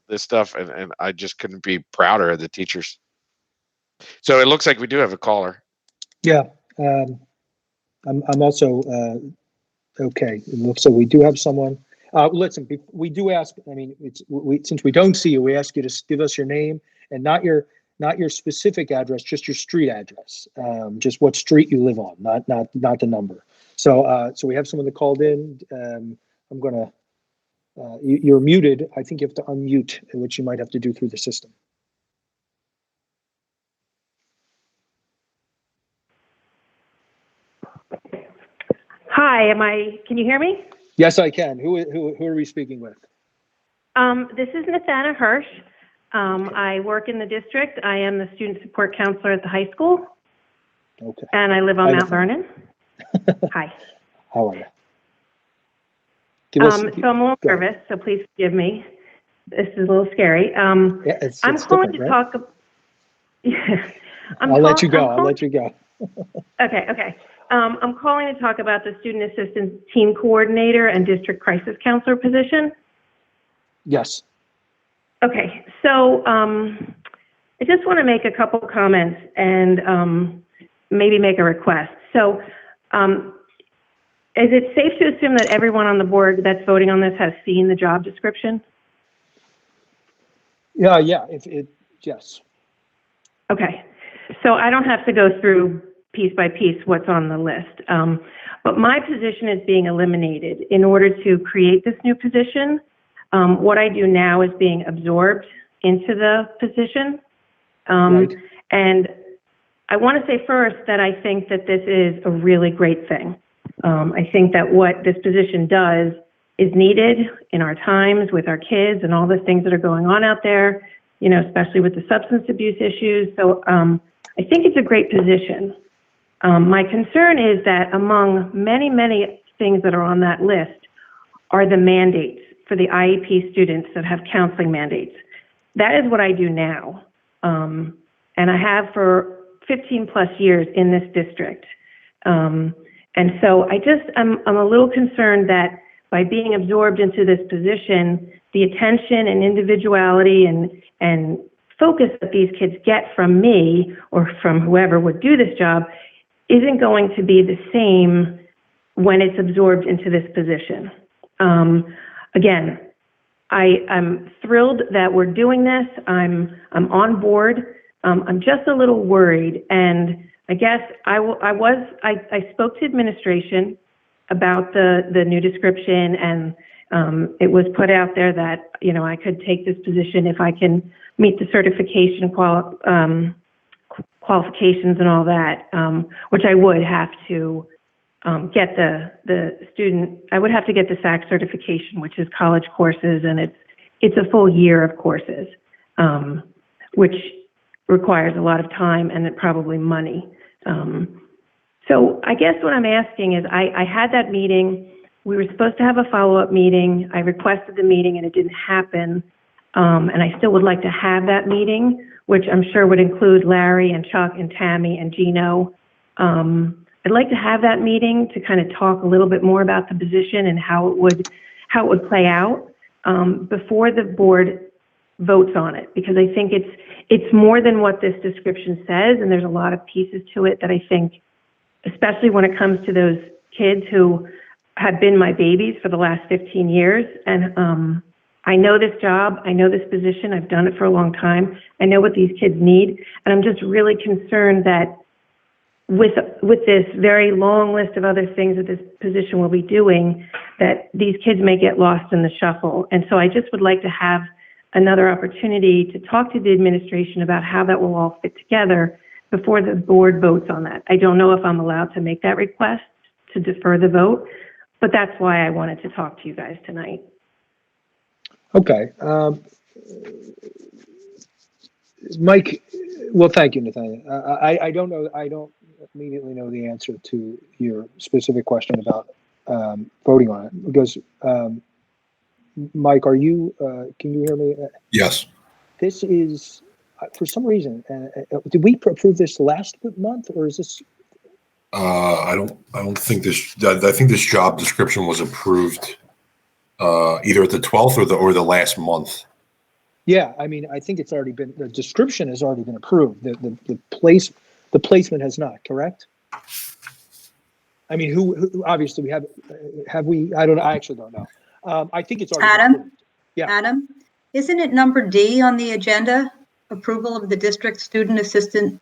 this stuff, and I just couldn't be prouder of the teachers. So it looks like we do have a caller. Yeah, I'm also okay. So we do have someone. Listen, we do ask. I mean, since we don't see you, we ask you to give us your name and not your specific address, just your street address, just what street you live on, not the number. So we have someone that called in. I'm gonna. You're muted. I think you have to unmute, which you might have to do through the system. Hi, can you hear me? Yes, I can. Who are we speaking with? This is Nathana Hirsch. I work in the district. I am the student support counselor at the high school. Okay. And I live on Mount Vernon. Hi. How are you? So I'm a little nervous, so please forgive me. This is a little scary. Yeah, I'm calling to talk. I'll let you go. Okay. I'm calling to talk about the student assistance team coordinator and district crisis counselor position. Yes. Okay, so I just want to make a couple comments and maybe make a request. So is it safe to assume that everyone on the board that's voting on this has seen the job description? Yeah. Yes. Okay, so I don't have to go through piece by piece what's on the list. But my position is being eliminated in order to create this new position. What I do now is being absorbed into the position. Right. And I want to say first that I think that this is a really great thing. I think that what this position does is needed in our times with our kids and all the things that are going on out there, especially with the substance abuse issues. So I think it's a great position. My concern is that among many, many things that are on that list are the mandates for the IEP students that have counseling mandates. That is what I do now. And I have for 15 plus years in this district. And so I'm a little concerned that by being absorbed into this position, the attention and individuality and focus that these kids get from me or from whoever would do this job isn't going to be the same when it's absorbed into this position. Again, I'm thrilled that we're doing this. I'm on board. I'm just a little worried, and I guess I spoke to administration about the new description, and it was put out there that I could take this position if I can meet the certification qualifications and all that, which I would have to get the student. I would have to get the SAC certification, which is college courses, and it's a full year of courses, which requires a lot of time and probably money. So I guess what I'm asking is, I had that meeting. We were supposed to have a follow-up meeting. I requested the meeting and it didn't happen. And I still would like to have that meeting, which I'm sure would include Larry and Chuck and Tammy and Gino. I'd like to have that meeting to kind of talk a little bit more about the position and how it would play out before the board votes on it, because I think it's more than what this description says, and there's a lot of pieces to it that I think, especially when it comes to those kids who have been my babies for the last 15 years, and I know this job. I know this position. I've done it for a long time. I know what these kids need. And I'm just really concerned that with this very long list of other things that this position will be doing, that these kids may get lost in the shuffle. And so I just would like to have another opportunity to talk to the administration about how that will all fit together before the board votes on that. I don't know if I'm allowed to make that request to defer the vote, but that's why I wanted to talk to you guys tonight. Okay. Mike, well, thank you, Nathaniel. I don't know. I don't immediately know the answer to your specific question about voting on it because, Mike, can you hear me? Yes. This is, for some reason, did we approve this last month or is this? I don't think I think this job description was approved either at the 12th or the last month. Yeah, I mean, I think it's already been, the description has already been approved. The placement has not, correct? I mean, who obviously have we, I actually don't know. I think it's already been approved. Yeah. Adam, isn't it number D on the agenda? Approval of the district student assistant.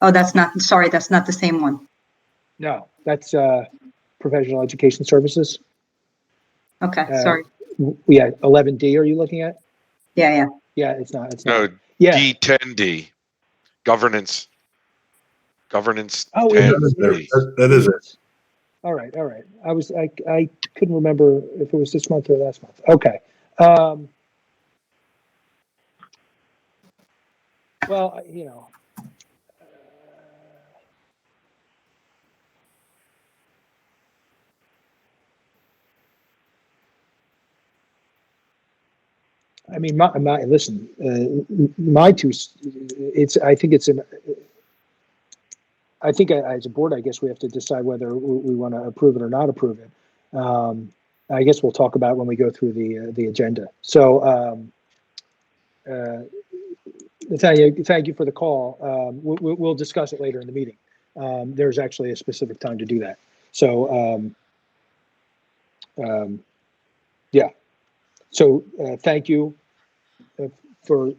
Oh, that's not the same one. No, that's professional education services. Okay, sorry. Yeah, 11D are you looking at? Yeah. Yeah, it's not. No, Yeah. D10D, governance. Oh, it is. That is it. All right. I couldn't remember if it was this month or last month. Okay. Well, I mean, listen, I think as a board, I guess we have to decide whether we want to approve it or not approve it. I guess we'll talk about it when we go through the agenda. So, Nathaniel, thank you for the call. We'll discuss it later in the meeting. There's actually a specific time to do that. So, yeah. So, thank you for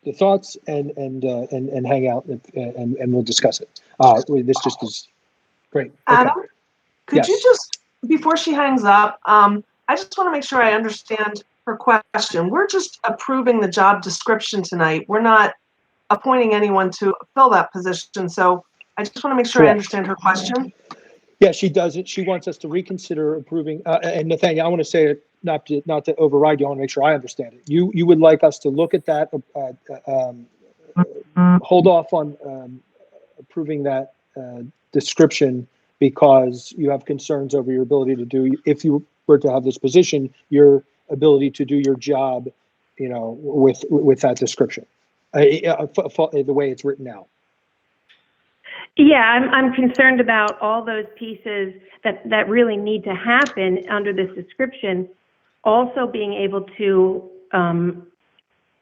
the thoughts and hang out and we'll discuss it. This just is great. Okay. Adam, could you just, before she hangs up, I just want to make sure I understand her question. We're just approving the job description tonight. We're not appointing anyone to fill that position. So I just want to make sure I understand her question. Yeah, she does it. She wants us to reconsider approving. And Nathaniel, I want to say it not to override you. I want to make sure I understand it. You would like us to look at that, hold off on approving that description because you have concerns over your ability to do, if you were to have this position, your ability to do your job, with that description, the way it's written now. Yeah, I'm concerned about all those pieces that really need to happen under this description. Also being able to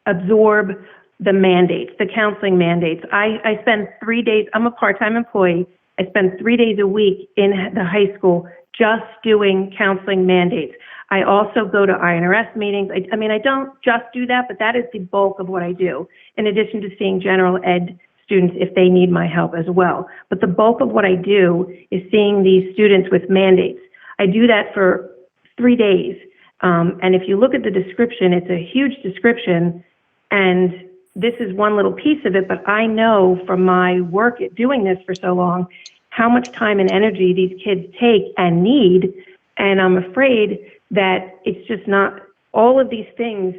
absorb the mandates, the counseling mandates. I spend 3 days, I'm a part-time employee. I spend 3 days a week in the high school just doing counseling mandates. I also go to INRS meetings. I mean, I don't just do that, but that is the bulk of what I do, in addition to seeing general ed students if they need my help as well. But the bulk of what I do is seeing these students with mandates. I do that for 3 days. And if you look at the description, it's a huge description, and this is one little piece of it, but I know from my work at doing this for so long how much time and energy these kids take and need, and I'm afraid that it's just not, all of these things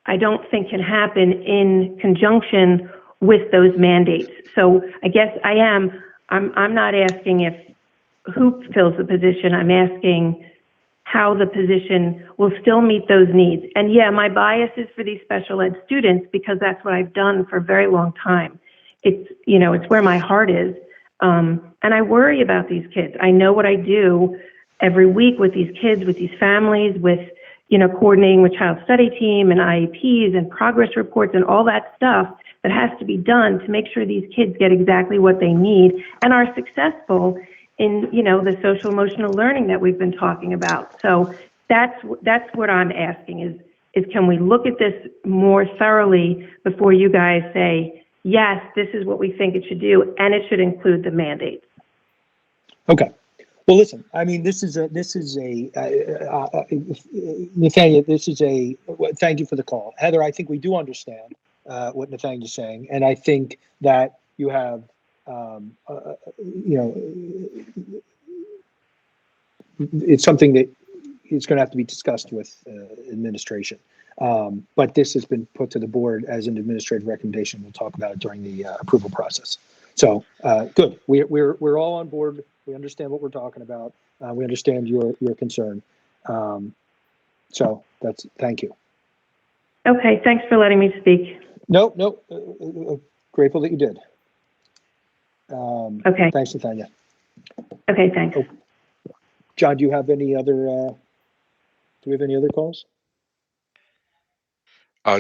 I don't think can happen in conjunction with those mandates. So I guess I'm not asking if who fills the position, I'm asking how the position will still meet those needs. And yeah, my bias is for these special ed students because that's what I've done for a very long time. It's, it's where my heart is. And I worry about these kids. I know what I do every week with these kids, with these families, with, coordinating with child study team and IEPs and progress reports and all that stuff that has to be done to make sure these kids get exactly what they need and are successful in, the social emotional learning that we've been talking about. So that's what I'm asking is, is can we look at this more thoroughly before you guys say, yes, this is what we think it should do, and it should include the mandates. Okay. Well, listen, I mean, Nathaniel, thank you for the call. Heather, I think we do understand what Nathaniel is saying. And I think that you have, it's something that is going to have to be discussed with administration. But this has been put to the board as an administrative recommendation. We'll talk about it during the approval process. So good. We're all on board. We understand what we're talking about. We understand your concern. So thank you. Okay, thanks for letting me speak. No, grateful that you did. Okay. Thanks, Nathaniel. Okay, thanks. Oh, John, do you have any other? Do we have any other calls?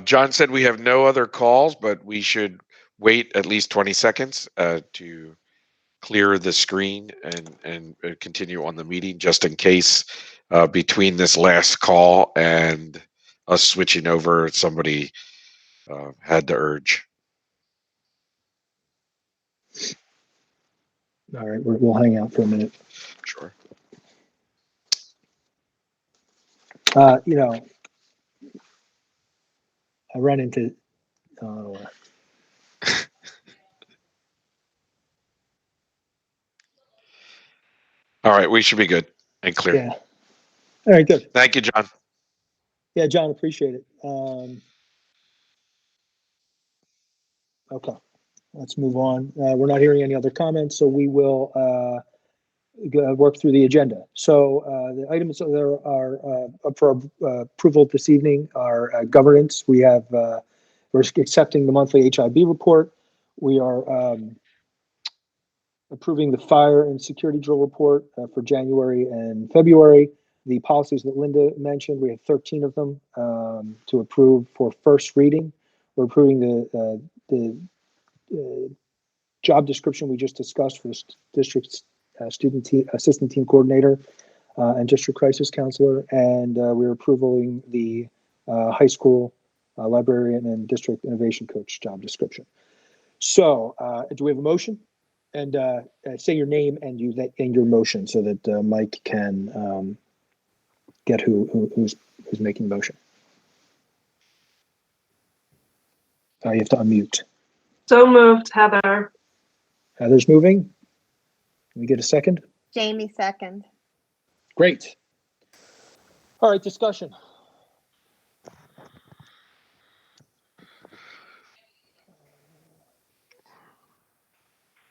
John said we have no other calls, but we should wait at least 20 seconds to clear the screen and continue on the meeting, just in case between this last call and us switching over, somebody had the urge. All right, we'll hang out for a minute. Sure. I ran into. All right, we should be good and clear. Yeah. All right, good. Thank you, John. Yeah, John, appreciate it. Okay, let's move on. We're not hearing any other comments, so we will work through the agenda. So the items that are up for approval this evening are governance. We have we're accepting the monthly HIB report. We are approving the fire and security drill report for January and February. The policies that Linda mentioned, we have 13 of them to approve for first reading. We're approving the job description we just discussed for the district's assistant team coordinator and district crisis counselor, and we're approving the high school librarian and district innovation coach job description. So, do we have a motion? And say your name and your motion so that Mike can get who's making the motion. You have to unmute. So moved, Heather. Heather's moving. Can we get a second? Jamie second. Great. All right, discussion.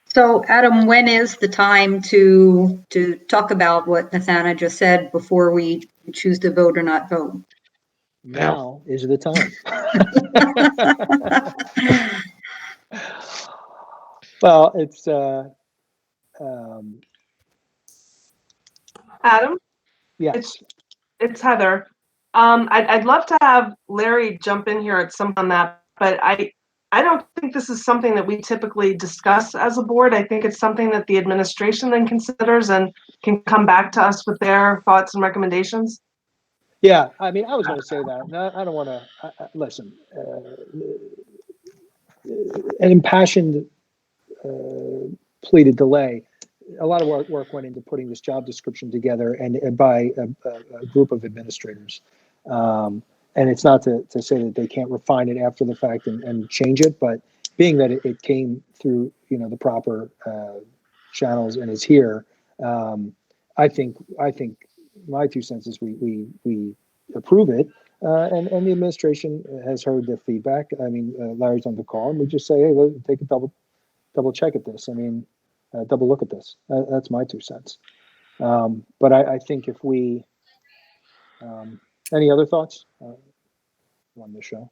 So Adam, when is the time to talk about what Nathana just said before we choose to vote or not vote? Now is the time. Well, it's Adam? yes. It's Heather. I'd love to have Larry jump in here at some on that, but I don't think this is something that we typically discuss as a board. I think it's something that the administration then considers and can come back to us with their thoughts and recommendations. Yeah, I mean, I was going to say that. No, I don't want to listen. An impassioned plea to delay. A lot of work went into putting this job description together, and by a group of administrators. And it's not to say that they can't refine it after the fact and change it, but being that it came through the proper channels and is here, I think my 2 cents is we approve it, and the administration has heard the feedback. I mean, Larry's on the call, and we just say, hey, let's take a double check at this. I mean, double look at this. That's my 2 cents. But I think if we, any other thoughts on the show?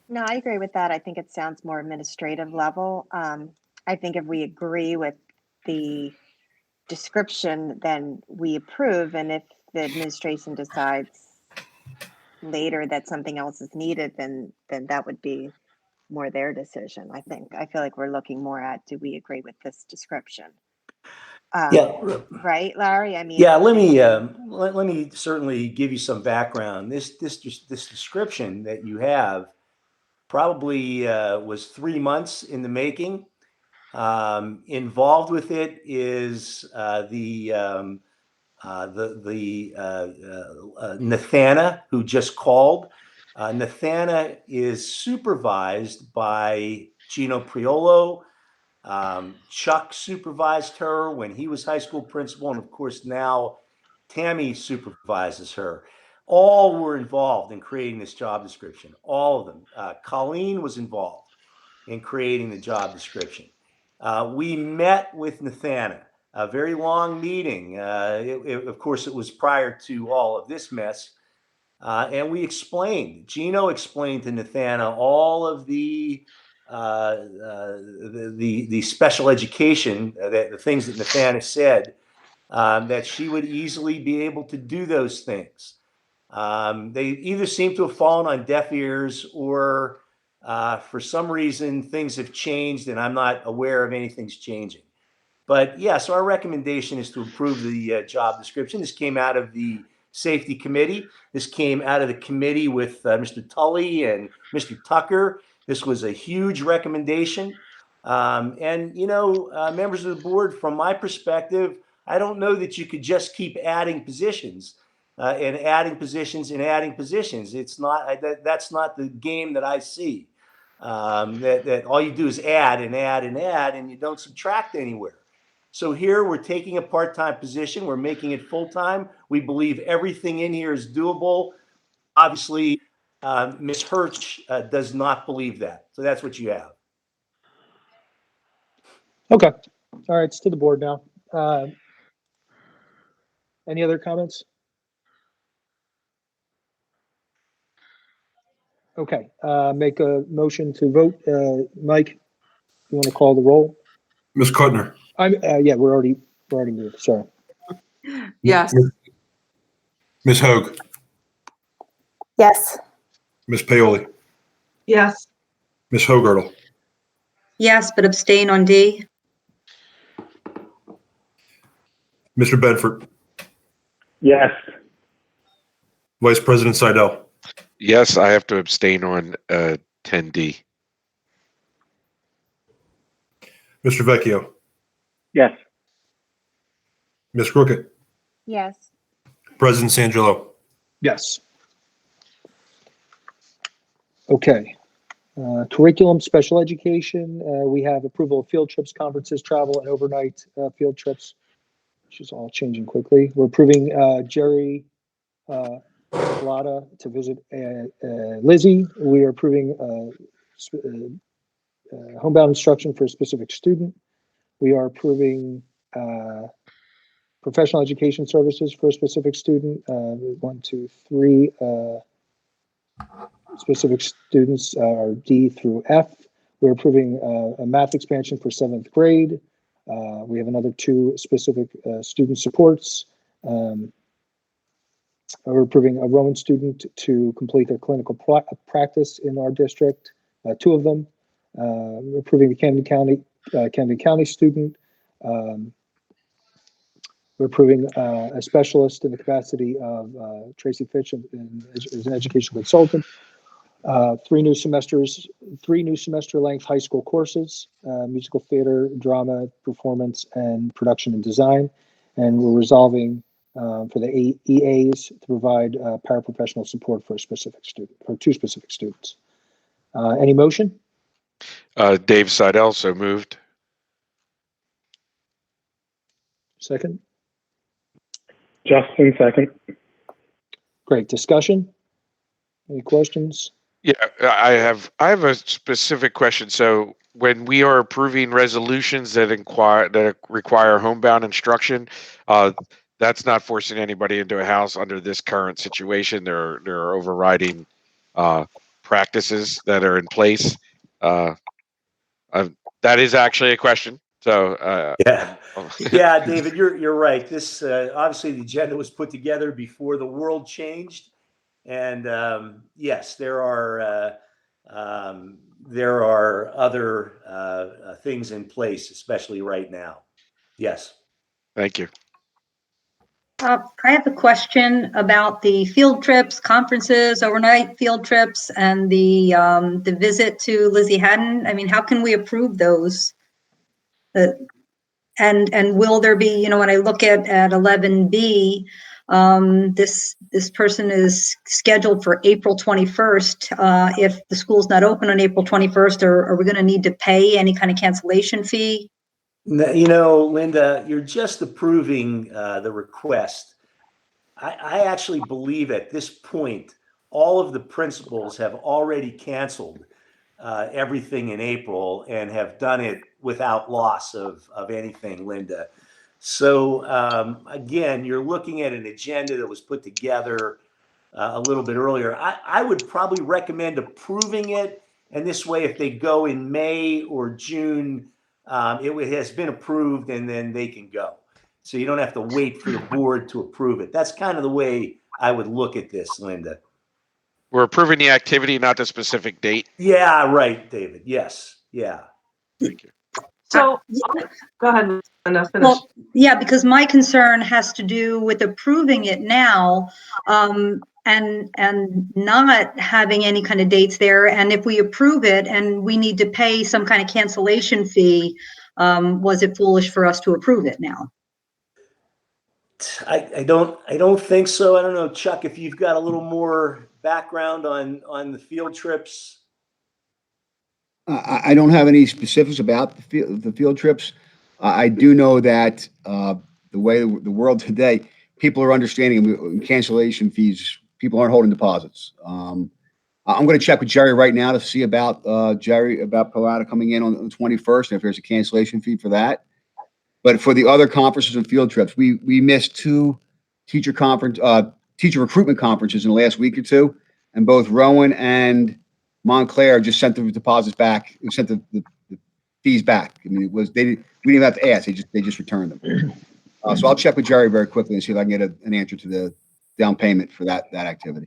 No, I agree with that. I think it sounds more administrative level. I think if we agree with the description, then we approve. And if the administration decides later that something else is needed, then that would be more their decision. I feel like we're looking more at, do we agree with this description? Yeah. Right, Larry? I mean, Yeah, let me certainly give you some background. This description that you have probably was 3 months in the making. Involved with it is Nathana, who just called. Nathana is supervised by Gino Priolo. Chuck supervised her when he was high school principal, and of course now Tammy supervises her. All were involved in creating this job description, all of them. Colleen was involved in creating the job description. We met with Nathana, a very long meeting. Of course, it was prior to all of this mess. And we explained, Gino explained to Nathana all of the special education, the things that Nathana said, that she would easily be able to do those things. They either seem to have fallen on deaf ears or for some reason things have changed and I'm not aware of anything's changing. But yeah, so our recommendation is to approve the job description. This came out of the safety committee. This came out of the committee with Mr. Tully and Mr. Tucker. This was a huge recommendation. And, you know, members of the board, from my perspective, I don't know that you could just keep adding positions and adding positions and adding positions. It's not, that's not the game that I see. That all you do is add and add and add, and you don't subtract anywhere. So here we're taking a part-time position, we're making it full-time. We believe everything in here is doable. Obviously, Ms. Hirsch does not believe that. So that's what you have. Okay. All right, it's to the board now. Any other comments? Okay, make a motion to vote. Mike, you want to call the roll? Ms. Kutner. Yeah, we're already moved. Sorry. Yes. Ms. Hoag. Yes. Ms. Paoli. Yes. Ms. Hogartle. Yes, but abstain on D. Mr. Bedford. Yes. Vice President Seidel. Yes, I have to abstain on 10D. Mr. Vecchio. Yes. Ms. Crooked. yes. President Sangelo. Yes. Okay. Curriculum, special education. We have approval of field trips, conferences, travel, and overnight field trips, which is all changing quickly. We're approving Jerry Plata to visit Lizzie. We are approving homebound instruction for a specific student. We are approving professional education services for a specific student. 1, 2, 3 specific students are D through F. We're approving a math expansion for 7th grade. We have another 2 specific student supports. We're approving a Roman student to complete their clinical practice in our district, 2 of them. We're approving the Camden County student. We're approving a specialist in the capacity of Tracy Fitch as an educational consultant. 3 new semester length high school courses, musical theater, drama, performance, and production and design. And we're resolving for the EAs to provide paraprofessional support for a specific student, or 2 specific students. Any motion? Dave Seidel, so moved. Second? Justin, second. Great. Discussion? Any questions? Yeah, I have a specific question. So when we are approving resolutions that require homebound instruction, that's not forcing anybody into a house under this current situation. There are overriding practices that are in place. That is actually a question. So yeah, yeah, David, you're right. This obviously the agenda was put together before the world changed, and yes, there are other things in place, especially right now. Yes. Thank you. I have a question about the field trips, conferences, overnight field trips, and the visit to Lizzie Haddon. I mean, how can we approve those? And will there be, you know, when I look at 11B, this person is scheduled for April 21st. If the school's not open on April 21st, are we going to need to pay any kind of cancellation fee? You know, Linda, you're just approving the request. I actually believe at this point, all of the principals have already canceled everything in April and have done it without loss of anything, Linda. So again, you're looking at an agenda that was put together a little bit earlier. I would probably recommend approving it. And this way, if they go in May or June, it has been approved and then they can go. So you don't have to wait for the board to approve it. That's kind of the way I would look at this, Linda. We're approving the activity, not the specific date. Yeah, right, David. Yes. Yeah. Thank you. So, go ahead, Linda, finish. Well, yeah, because my concern has to do with approving it now, and not having any kind of dates there. And if we approve it and we need to pay some kind of cancellation fee, was it foolish for us to approve it now? I don't think so. I don't know, Chuck, if you've got a little more background on the field trips. I don't have any specifics about the field trips. I do know that the way the world today, people are understanding cancellation fees. People aren't holding deposits. I'm going to check with Jerry right now to see about Pilata coming in on the 21st, and if there's a cancellation fee for that. But for the other conferences and field trips, we missed two teacher recruitment conferences in the last week or two, and both Rowan and Montclair just sent the deposits back. We sent the fees back. I mean, we didn't even have to ask. They just returned them. So I'll check with Jerry very quickly and see if I can get an answer to the down payment for that activity.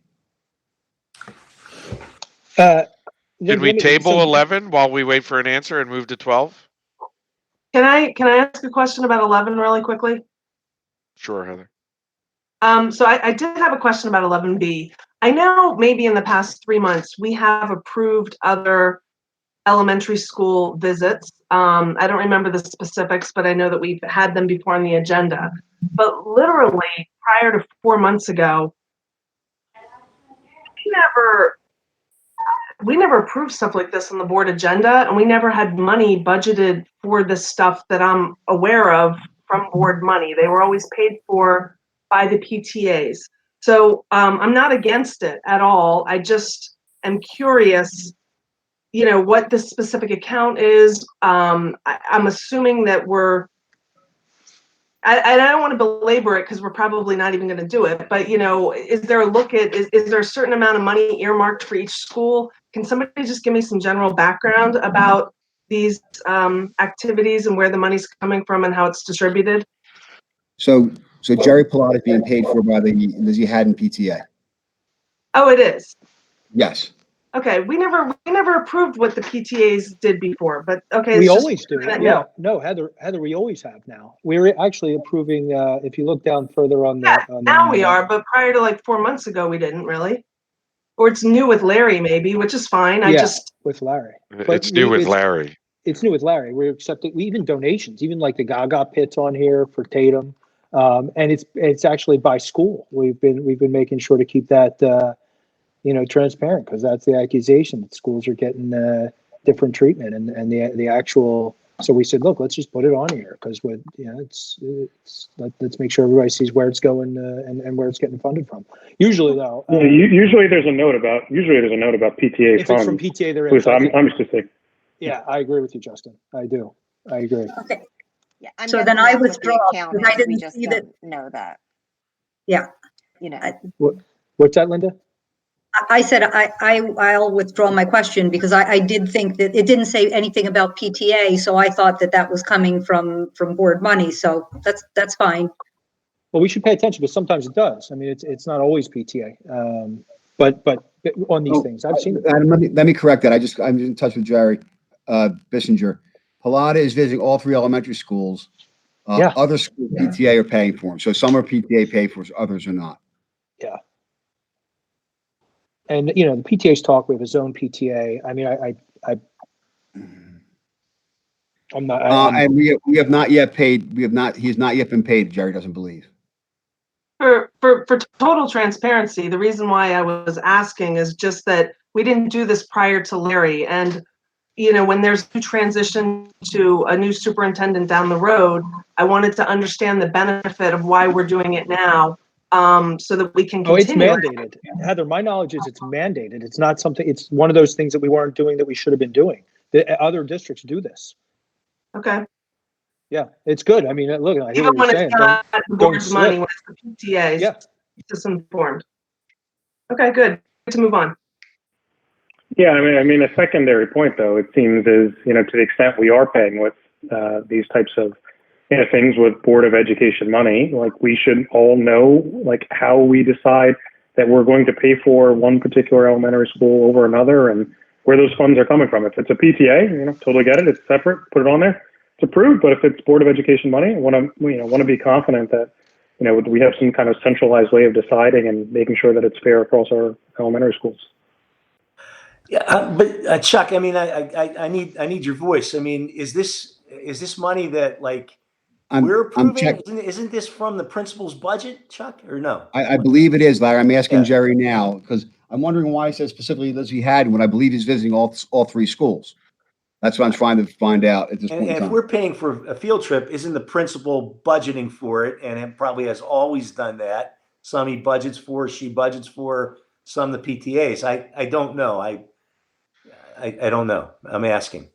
Should we table 11 while we wait for an answer and move to 12? Can I ask a question about 11 really quickly? Sure, Heather. So I did have a question about 11B. I know maybe in the past 3 months we have approved other elementary school visits. I don't remember the specifics, but I know that we've had them before on the agenda. But literally prior to 4 months ago, we never approved stuff like this on the board agenda, and we never had money budgeted for this stuff that I'm aware of from board money. They were always paid for by the PTAs. So I'm not against it at all. I just am curious, you know, what this specific account is. I'm assuming that I don't want to belabor it because we're probably not even going to do it, but, you know, is there a look at, is there a certain amount of money earmarked for each school? Can somebody just give me some general background about these activities and where the money's coming from and how it's distributed? So Jerry Pilata is being paid for by the Lizzie Haddon PTA. Oh, it is? Yes. Okay, we never approved what the PTAs did before, but okay. We always do. Yeah, no, Heather, we always have now. We're actually approving, if you look down further on now we are, but prior to like 4 months ago, we didn't really. Or it's new with Larry maybe, which is fine. With Larry. It's new with Larry. It's new with Larry. We're accepting even donations, even like the Gaga pits on here for Tatum. And it's actually by school. We've been making sure to keep that transparent, because that's the accusation that schools are getting different treatment and the actual. So we said, look, let's just put it on here because let's make sure everybody sees where it's going and where it's getting funded from. Usually though, usually there's a note about PTA if funds. it's from PTA, there is. I'm just saying. Yeah, I agree with you, Justin. I do. I agree. Okay. Yeah, I'm so then I withdraw because I didn't we just see don't that. know that. Yeah. You know. What's that, Linda? I said I'll withdraw my question because I did think that it didn't say anything about PTA, so I thought that was coming from board money. So that's fine. Well, we should pay attention because sometimes it does. I mean, it's not always PTA, but on these things, I've seen it. Adam, let me correct that. I'm in touch with Jerry Bissinger. Pilata is visiting all 3 elementary schools, Yeah. Other school PTA are paying for them. So some are PTA paid for, others are not. Yeah. And, you know, the PTA's talk, we have his own PTA. I mean, I'm not, And we have not yet paid, he has not yet been paid, Jerry doesn't believe. For total transparency, the reason why I was asking is just that we didn't do this prior to Larry. And, you know, when there's a transition to a new superintendent down the road, I wanted to understand the benefit of why we're doing it now, so that we can Oh, it's continue. mandated. Heather, my knowledge is it's mandated. It's not something, it's one of those things that we weren't doing that we should have been doing. The other districts do this. Okay. Yeah, it's good. I mean, look, I hear Even what you're when it's saying. not the Don't board's money, slip. when it's the PTA's, Yeah. just informed. Okay, good. Good to move on. Yeah, I mean, a secondary point though, it seems is, you know, to the extent we are paying with these types of, you know, things with Board of Education money, like we should all know like how we decide that we're going to pay for one particular elementary school over another and where those funds are coming from. If it's a PTA, you know, totally get it. It's separate. Put it on there. It's approved. But if it's Board of Education money, I want to be confident that, you know, we have some kind of centralized way of deciding and making sure that it's fair across our elementary schools. Yeah, but Chuck, I mean, I need your voice. I mean, is this money that like we're approving? Isn't this from the principal's budget, Chuck, or no? I believe it is, Larry. I'm asking Yeah. Jerry now because I'm wondering why he says specifically Lizzie Haddon when I believe he's visiting all three schools. That's what I'm trying to find out at this point in And if time. we're paying for a field trip, isn't the principal budgeting for it? And it probably has always done that. Some he budgets for, she budgets for, some the PTAs. I don't know. I don't know. I'm asking.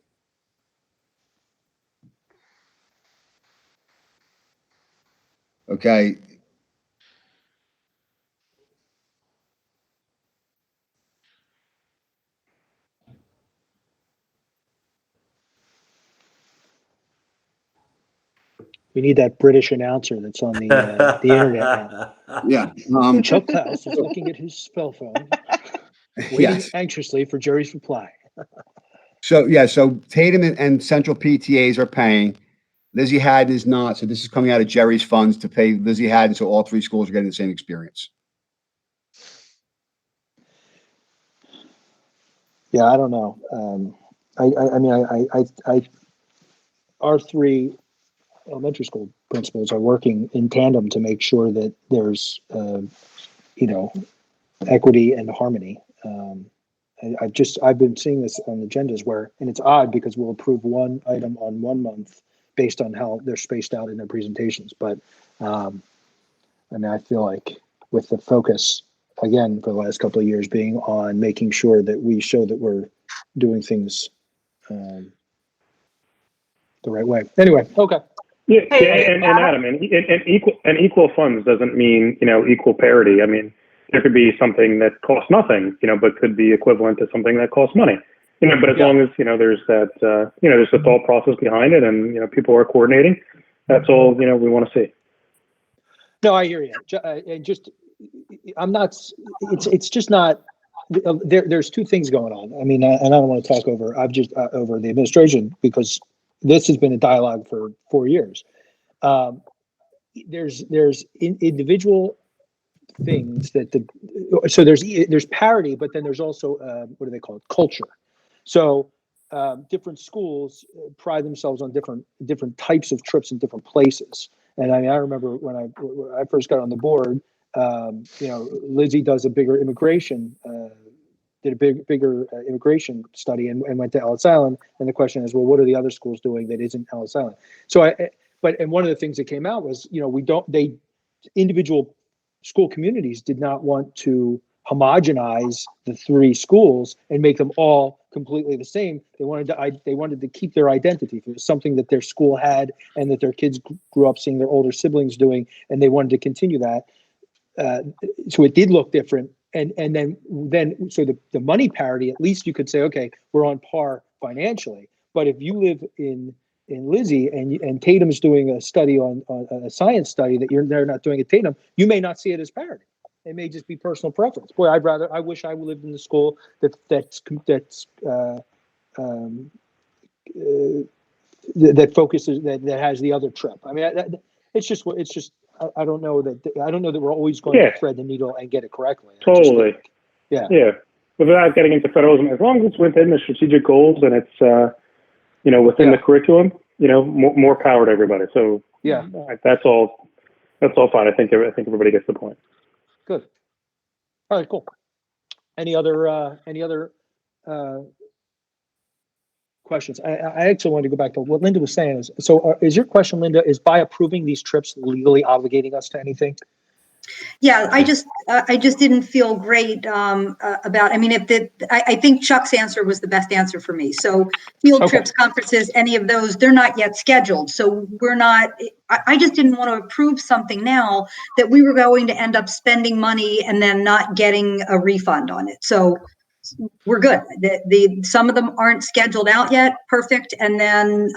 Okay. We need that British announcer that's on the internet now. Yeah. Chuck Klaus is looking at his cell phone, waiting Yes. anxiously for Jerry's reply. So Tatum and Central PTAs are paying. Lizzie Haddon is not. So this is coming out of Jerry's funds to pay Lizzie Haddon. So all three schools are getting the same experience. Yeah, I don't know. I mean, our three elementary school principals are working in tandem to make sure that there's, you know, equity and harmony. I've been seeing this on agendas where, and it's odd because we'll approve one item on 1 month based on how they're spaced out in their presentations. But I mean, I feel like with the focus again for the last couple of years being on making sure that we show that we're doing things the right way. Anyway, okay. Yeah, and Adam, and equal funds doesn't mean, you know, equal parity. I mean, there could be something that costs nothing, you know, but could be equivalent to something that costs money, you know. But as long as, you know, there's that, you know, there's a thought process behind it, and, you know, people are coordinating. That's all, you know, we want to see. No, I hear you. And just, I'm not. It's just not. There's two things going on. I mean, and I don't want to talk over. I've just over the administration because this has been a dialogue for 4 years. There's individual things that so there's parity, but then there's also what do they call it? Culture. So different schools pride themselves on different types of trips in different places. And I remember when I first got on the board, you know, Lizzie does a bigger immigration. Did a bigger immigration study and went to Ellis Island. And the question is, well, what are the other schools doing that isn't Ellis Island? So and one of the things that came out was, you know, individual school communities did not want to homogenize the three schools and make them all completely the same. They wanted to keep their identity. If it was something that their school had and that their kids grew up seeing their older siblings doing, and they wanted to continue that. So it did look different. And then so the money parity, at least you could say, okay, we're on par financially. But if you live in Lizzie and Tatum's doing a study on a science study that they're not doing at Tatum, you may not see it as parity. It may just be personal preference. Boy, I wish I lived in the school that's that focuses that has the other trip. I mean, it's just I don't know that we're always going to thread the needle and get it correctly. Totally. Yeah. Without getting into federalism, as long as it's within the strategic goals and it's within the curriculum, more power to everybody. So that's all fine. I think everybody gets the point. Good. All right. Cool. Any other questions? I actually wanted to go back to what Linda was saying. Is your question, Linda, is by approving these trips legally obligating us to anything? Yeah, I just didn't feel great about. I mean, I think Chuck's answer was the best answer for me. So field trips, conferences, any of those, they're not yet scheduled. So we're not. I just didn't want to approve something now that we were going to end up spending money and then not getting a refund on it. So we're good. Some of them aren't scheduled out yet. Perfect. And then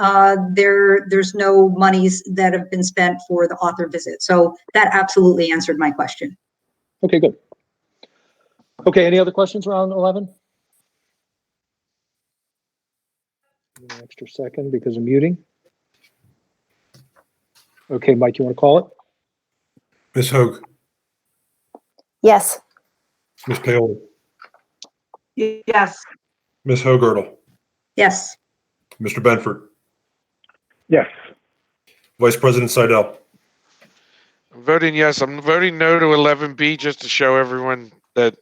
there's no monies that have been spent for the author visit. So that absolutely answered my question. Okay, good. Okay, any other questions around 11? An extra second because of muting. Okay, Mike, you want to call it? Ms. Hoag. Yes. Ms. Paoli. Yes. Ms. Hogertle. Yes. Mr. Benford. Yes. Vice President Seidel. I'm voting yes. I'm voting no to 11B just to show everyone that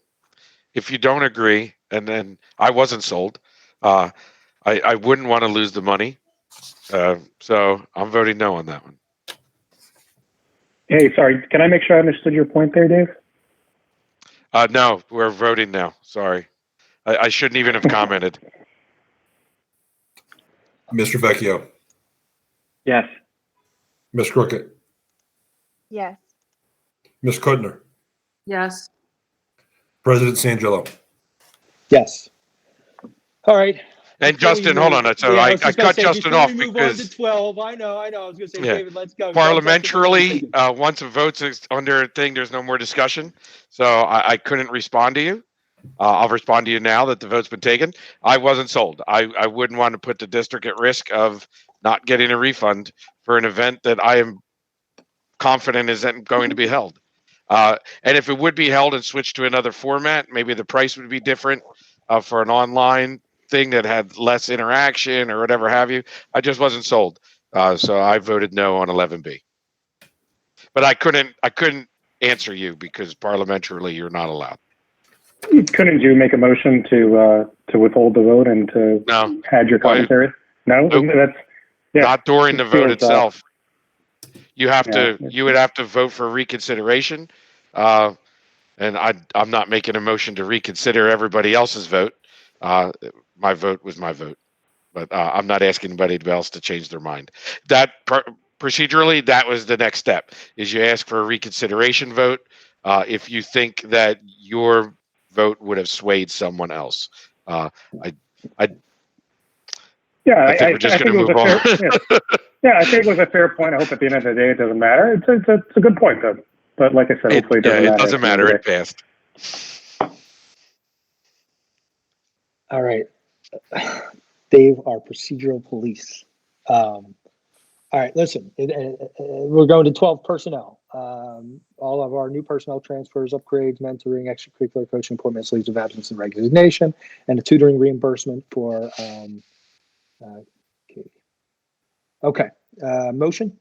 if you don't agree, and then I wasn't sold, I wouldn't want to lose the money. So I'm voting no on that one. Hey, sorry. Can I make sure I understood your point there, Dave? No, we're voting now. Sorry. I shouldn't even have commented. Mr. Vecchio. Yes. Ms. Crooked. Yes. Ms. Kudner. Yes. President Sangillo. Yes. All right. And Justin, hold on. So I cut Justin off because on to 12. I know. I was going to say, David, let's go. Parliamentarily, once a vote's under a thing, there's no more discussion. So I couldn't respond to you. I'll respond to you now that the vote's been taken. I wasn't sold. I wouldn't want to put the district at risk of not getting a refund for an event that I am confident isn't going to be held. And if it would be held and switched to another format, maybe the price would be different for an online thing that had less interaction or whatever have you. I just wasn't sold. So I voted no on 11B. But I couldn't answer you because parliamentarily you're not allowed. Couldn't you make a motion to withhold the vote and to add your commentary? No, nope. Not during the vote itself. You would have to vote for reconsideration, and I'm not making a motion to reconsider everybody else's vote. My vote was my vote, but I'm not asking anybody else to change their mind. That procedurally, that was the next step. Is you ask for a reconsideration vote if you think that your vote would have swayed someone else. I think we're just going to move on. I think it was a fair point. I hope at the end of the day it doesn't matter. It's a good point, though. But like I said, hopefully it doesn't matter. It doesn't matter. It passed. All right. Dave, our procedural police. All right, listen, we're going to 12 personnel. All of our new personnel transfers, upgrades, mentoring, extracurricular coaching, appointments, leaves of absence, and resignation, and a tutoring reimbursement for Katie. Okay, motion?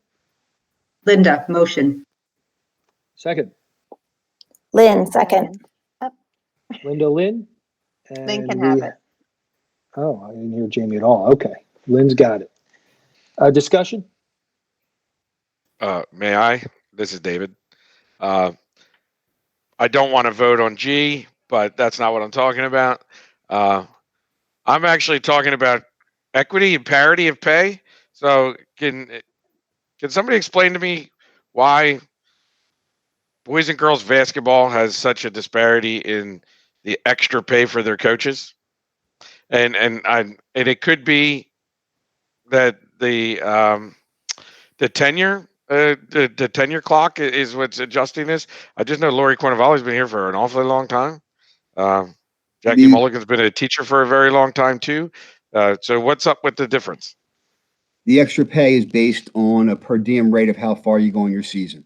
Linda, motion. Second. Lynn, second. Linda, Lynn? Lynn can have it. Oh, I didn't hear Jamie at all. Okay, Lynn's got it. Discussion? May I? This is David. I don't want to vote on G, but that's not what I'm talking about. I'm actually talking about equity and parity of pay. So can somebody explain to me why boys and girls basketball has such a disparity in the extra pay for their coaches? And it could be that the tenure the tenure clock is what's adjusting this. I just know Lori Cornavali's been here for an awfully long time. Jackie Mulligan's been a teacher for a very long time too. So what's up with the difference? The extra pay is based on a per diem rate of how far you go in your season.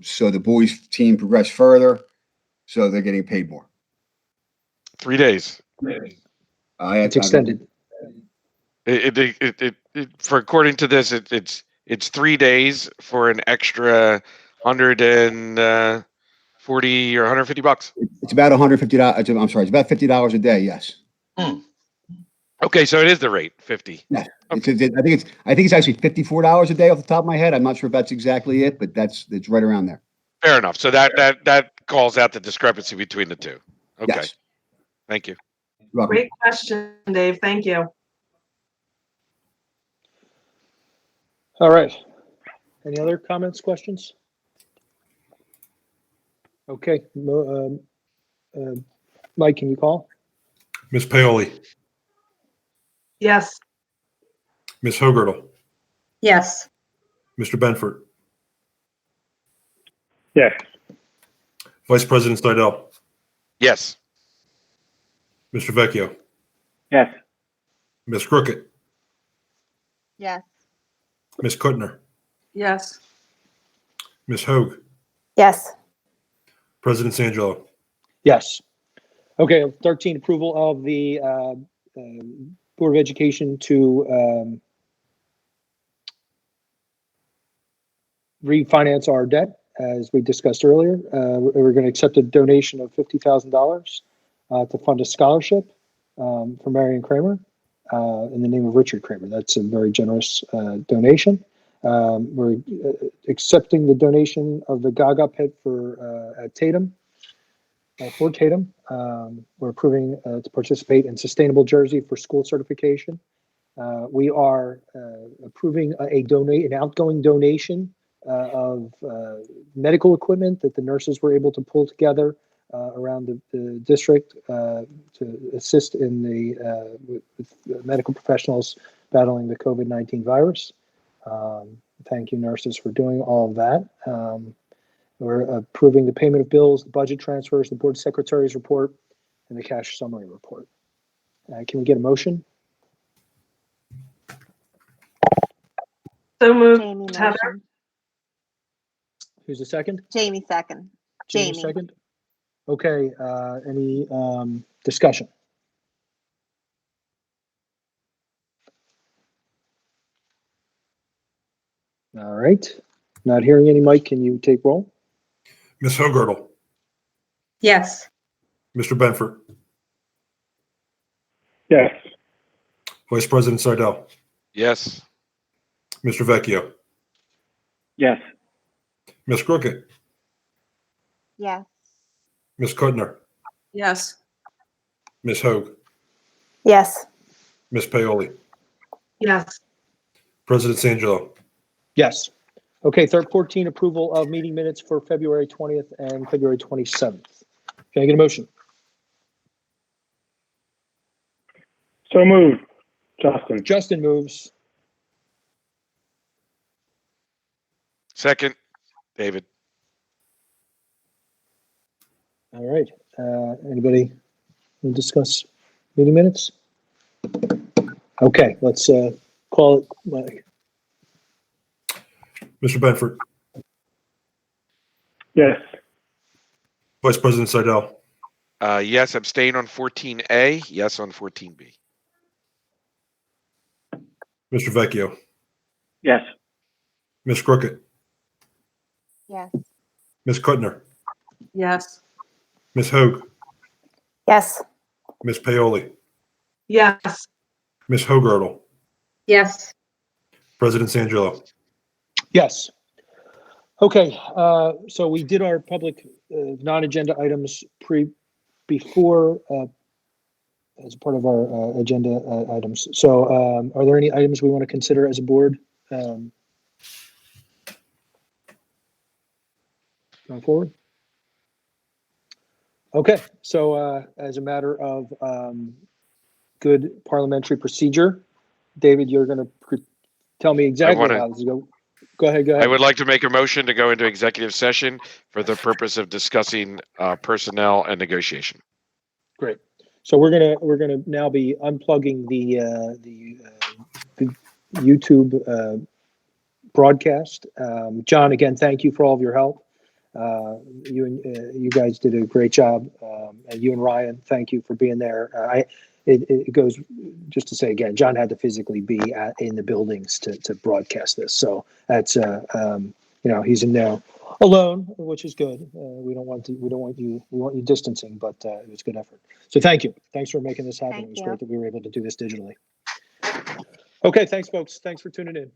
So the boys team progressed further, so they're getting paid more. 3 days. It's extended. For according to this, it's 3 days for an extra $140 or $150. It's about $150. I'm sorry, it's about $50 a day. Yes. Okay, so it is the rate, 50. Yeah. Okay. I think it's actually $54 a day off the top of my head. I'm not sure if that's exactly it, but it's right around there. Fair enough. So that calls out the discrepancy between the two. Okay. Yes. Thank you. You're welcome. Great question, Dave. Thank you. All right. Any other comments, questions? Okay. Mike, can you call? Ms. Paoli, Yes. Ms. Hogertle, Yes. Mr. Benford, Yes. Vice President Seidel, Yes. Mr. Vecchio, Yes. Ms. Crooked, Yes. Ms. Kuttner, Yes. Ms. Hoag, Yes. President Sangelo. Yes. Okay, 13, approval of the Board of Education to refinance our debt, as we discussed earlier. We're going to accept a donation of $50,000 to fund a scholarship for Marion Kramer in the name of Richard Kramer. That's a very generous donation. We're accepting the donation of the Gaga pit for at Tatum. For Tatum, we're approving to participate in Sustainable Jersey for school certification. We are approving an outgoing donation of medical equipment that the nurses were able to pull together around the district to assist in with medical professionals battling the COVID-19 virus. Thank you, nurses, for doing all of that. We're approving the payment of bills, the budget transfers, the board secretary's report, and the cash summary report. Can we get a motion? So moved. Jamie Heather? motion. Who's the second? Jamie second. Jamie Jamie. second. Okay, any discussion? All right, not hearing any. Mike, can you take roll? Ms. Hogertle, Yes. Mr. Benford, Yes. Vice President Seidel, Yes. Mr. Vecchio, Yes. Ms. Crooked, Yes. Ms. Kuttner, Yes. Ms. Hoag, Yes. Ms. Paoli, Yes. President Sangelo. Yes. Okay, 14, approval of meeting minutes for February 20th and February 27th. Can I get a motion? So moved. Justin. Justin moves. Second, David. All right. Anybody want to discuss meeting minutes? Okay, let's call it. Mr. Benford, Yes. Vice President Seidel, Yes, abstain on 14A. Yes on 14B. Mr. Vecchio, Yes. Ms. Crooked, Yes. Ms. Kuttner, Yes. Ms. Hoag, Yes. Ms. Paoli, Yes. Ms. Hogertle, Yes. President Sangelo. Yes. Okay, so we did our public non-agenda items before as part of our agenda items. So are there any items we want to consider as a board going forward? Okay, so as a matter of good parliamentary procedure, David, you're going to tell me exactly how this is going. Go ahead. I would like to make a motion to go into executive session for the purpose of discussing personnel and negotiation. Great. So we're gonna now be unplugging the YouTube broadcast. John, again, thank you for all of your help. You guys did a great job, and you and Ryan, thank you for being there. It goes just to say again, John had to physically be in the buildings to broadcast this, so that's he's in there alone, which is good. We want you distancing, but it was a good effort. So thanks for making this happen. It was great that we were able to do this digitally. Okay, thanks folks. Thanks for tuning in.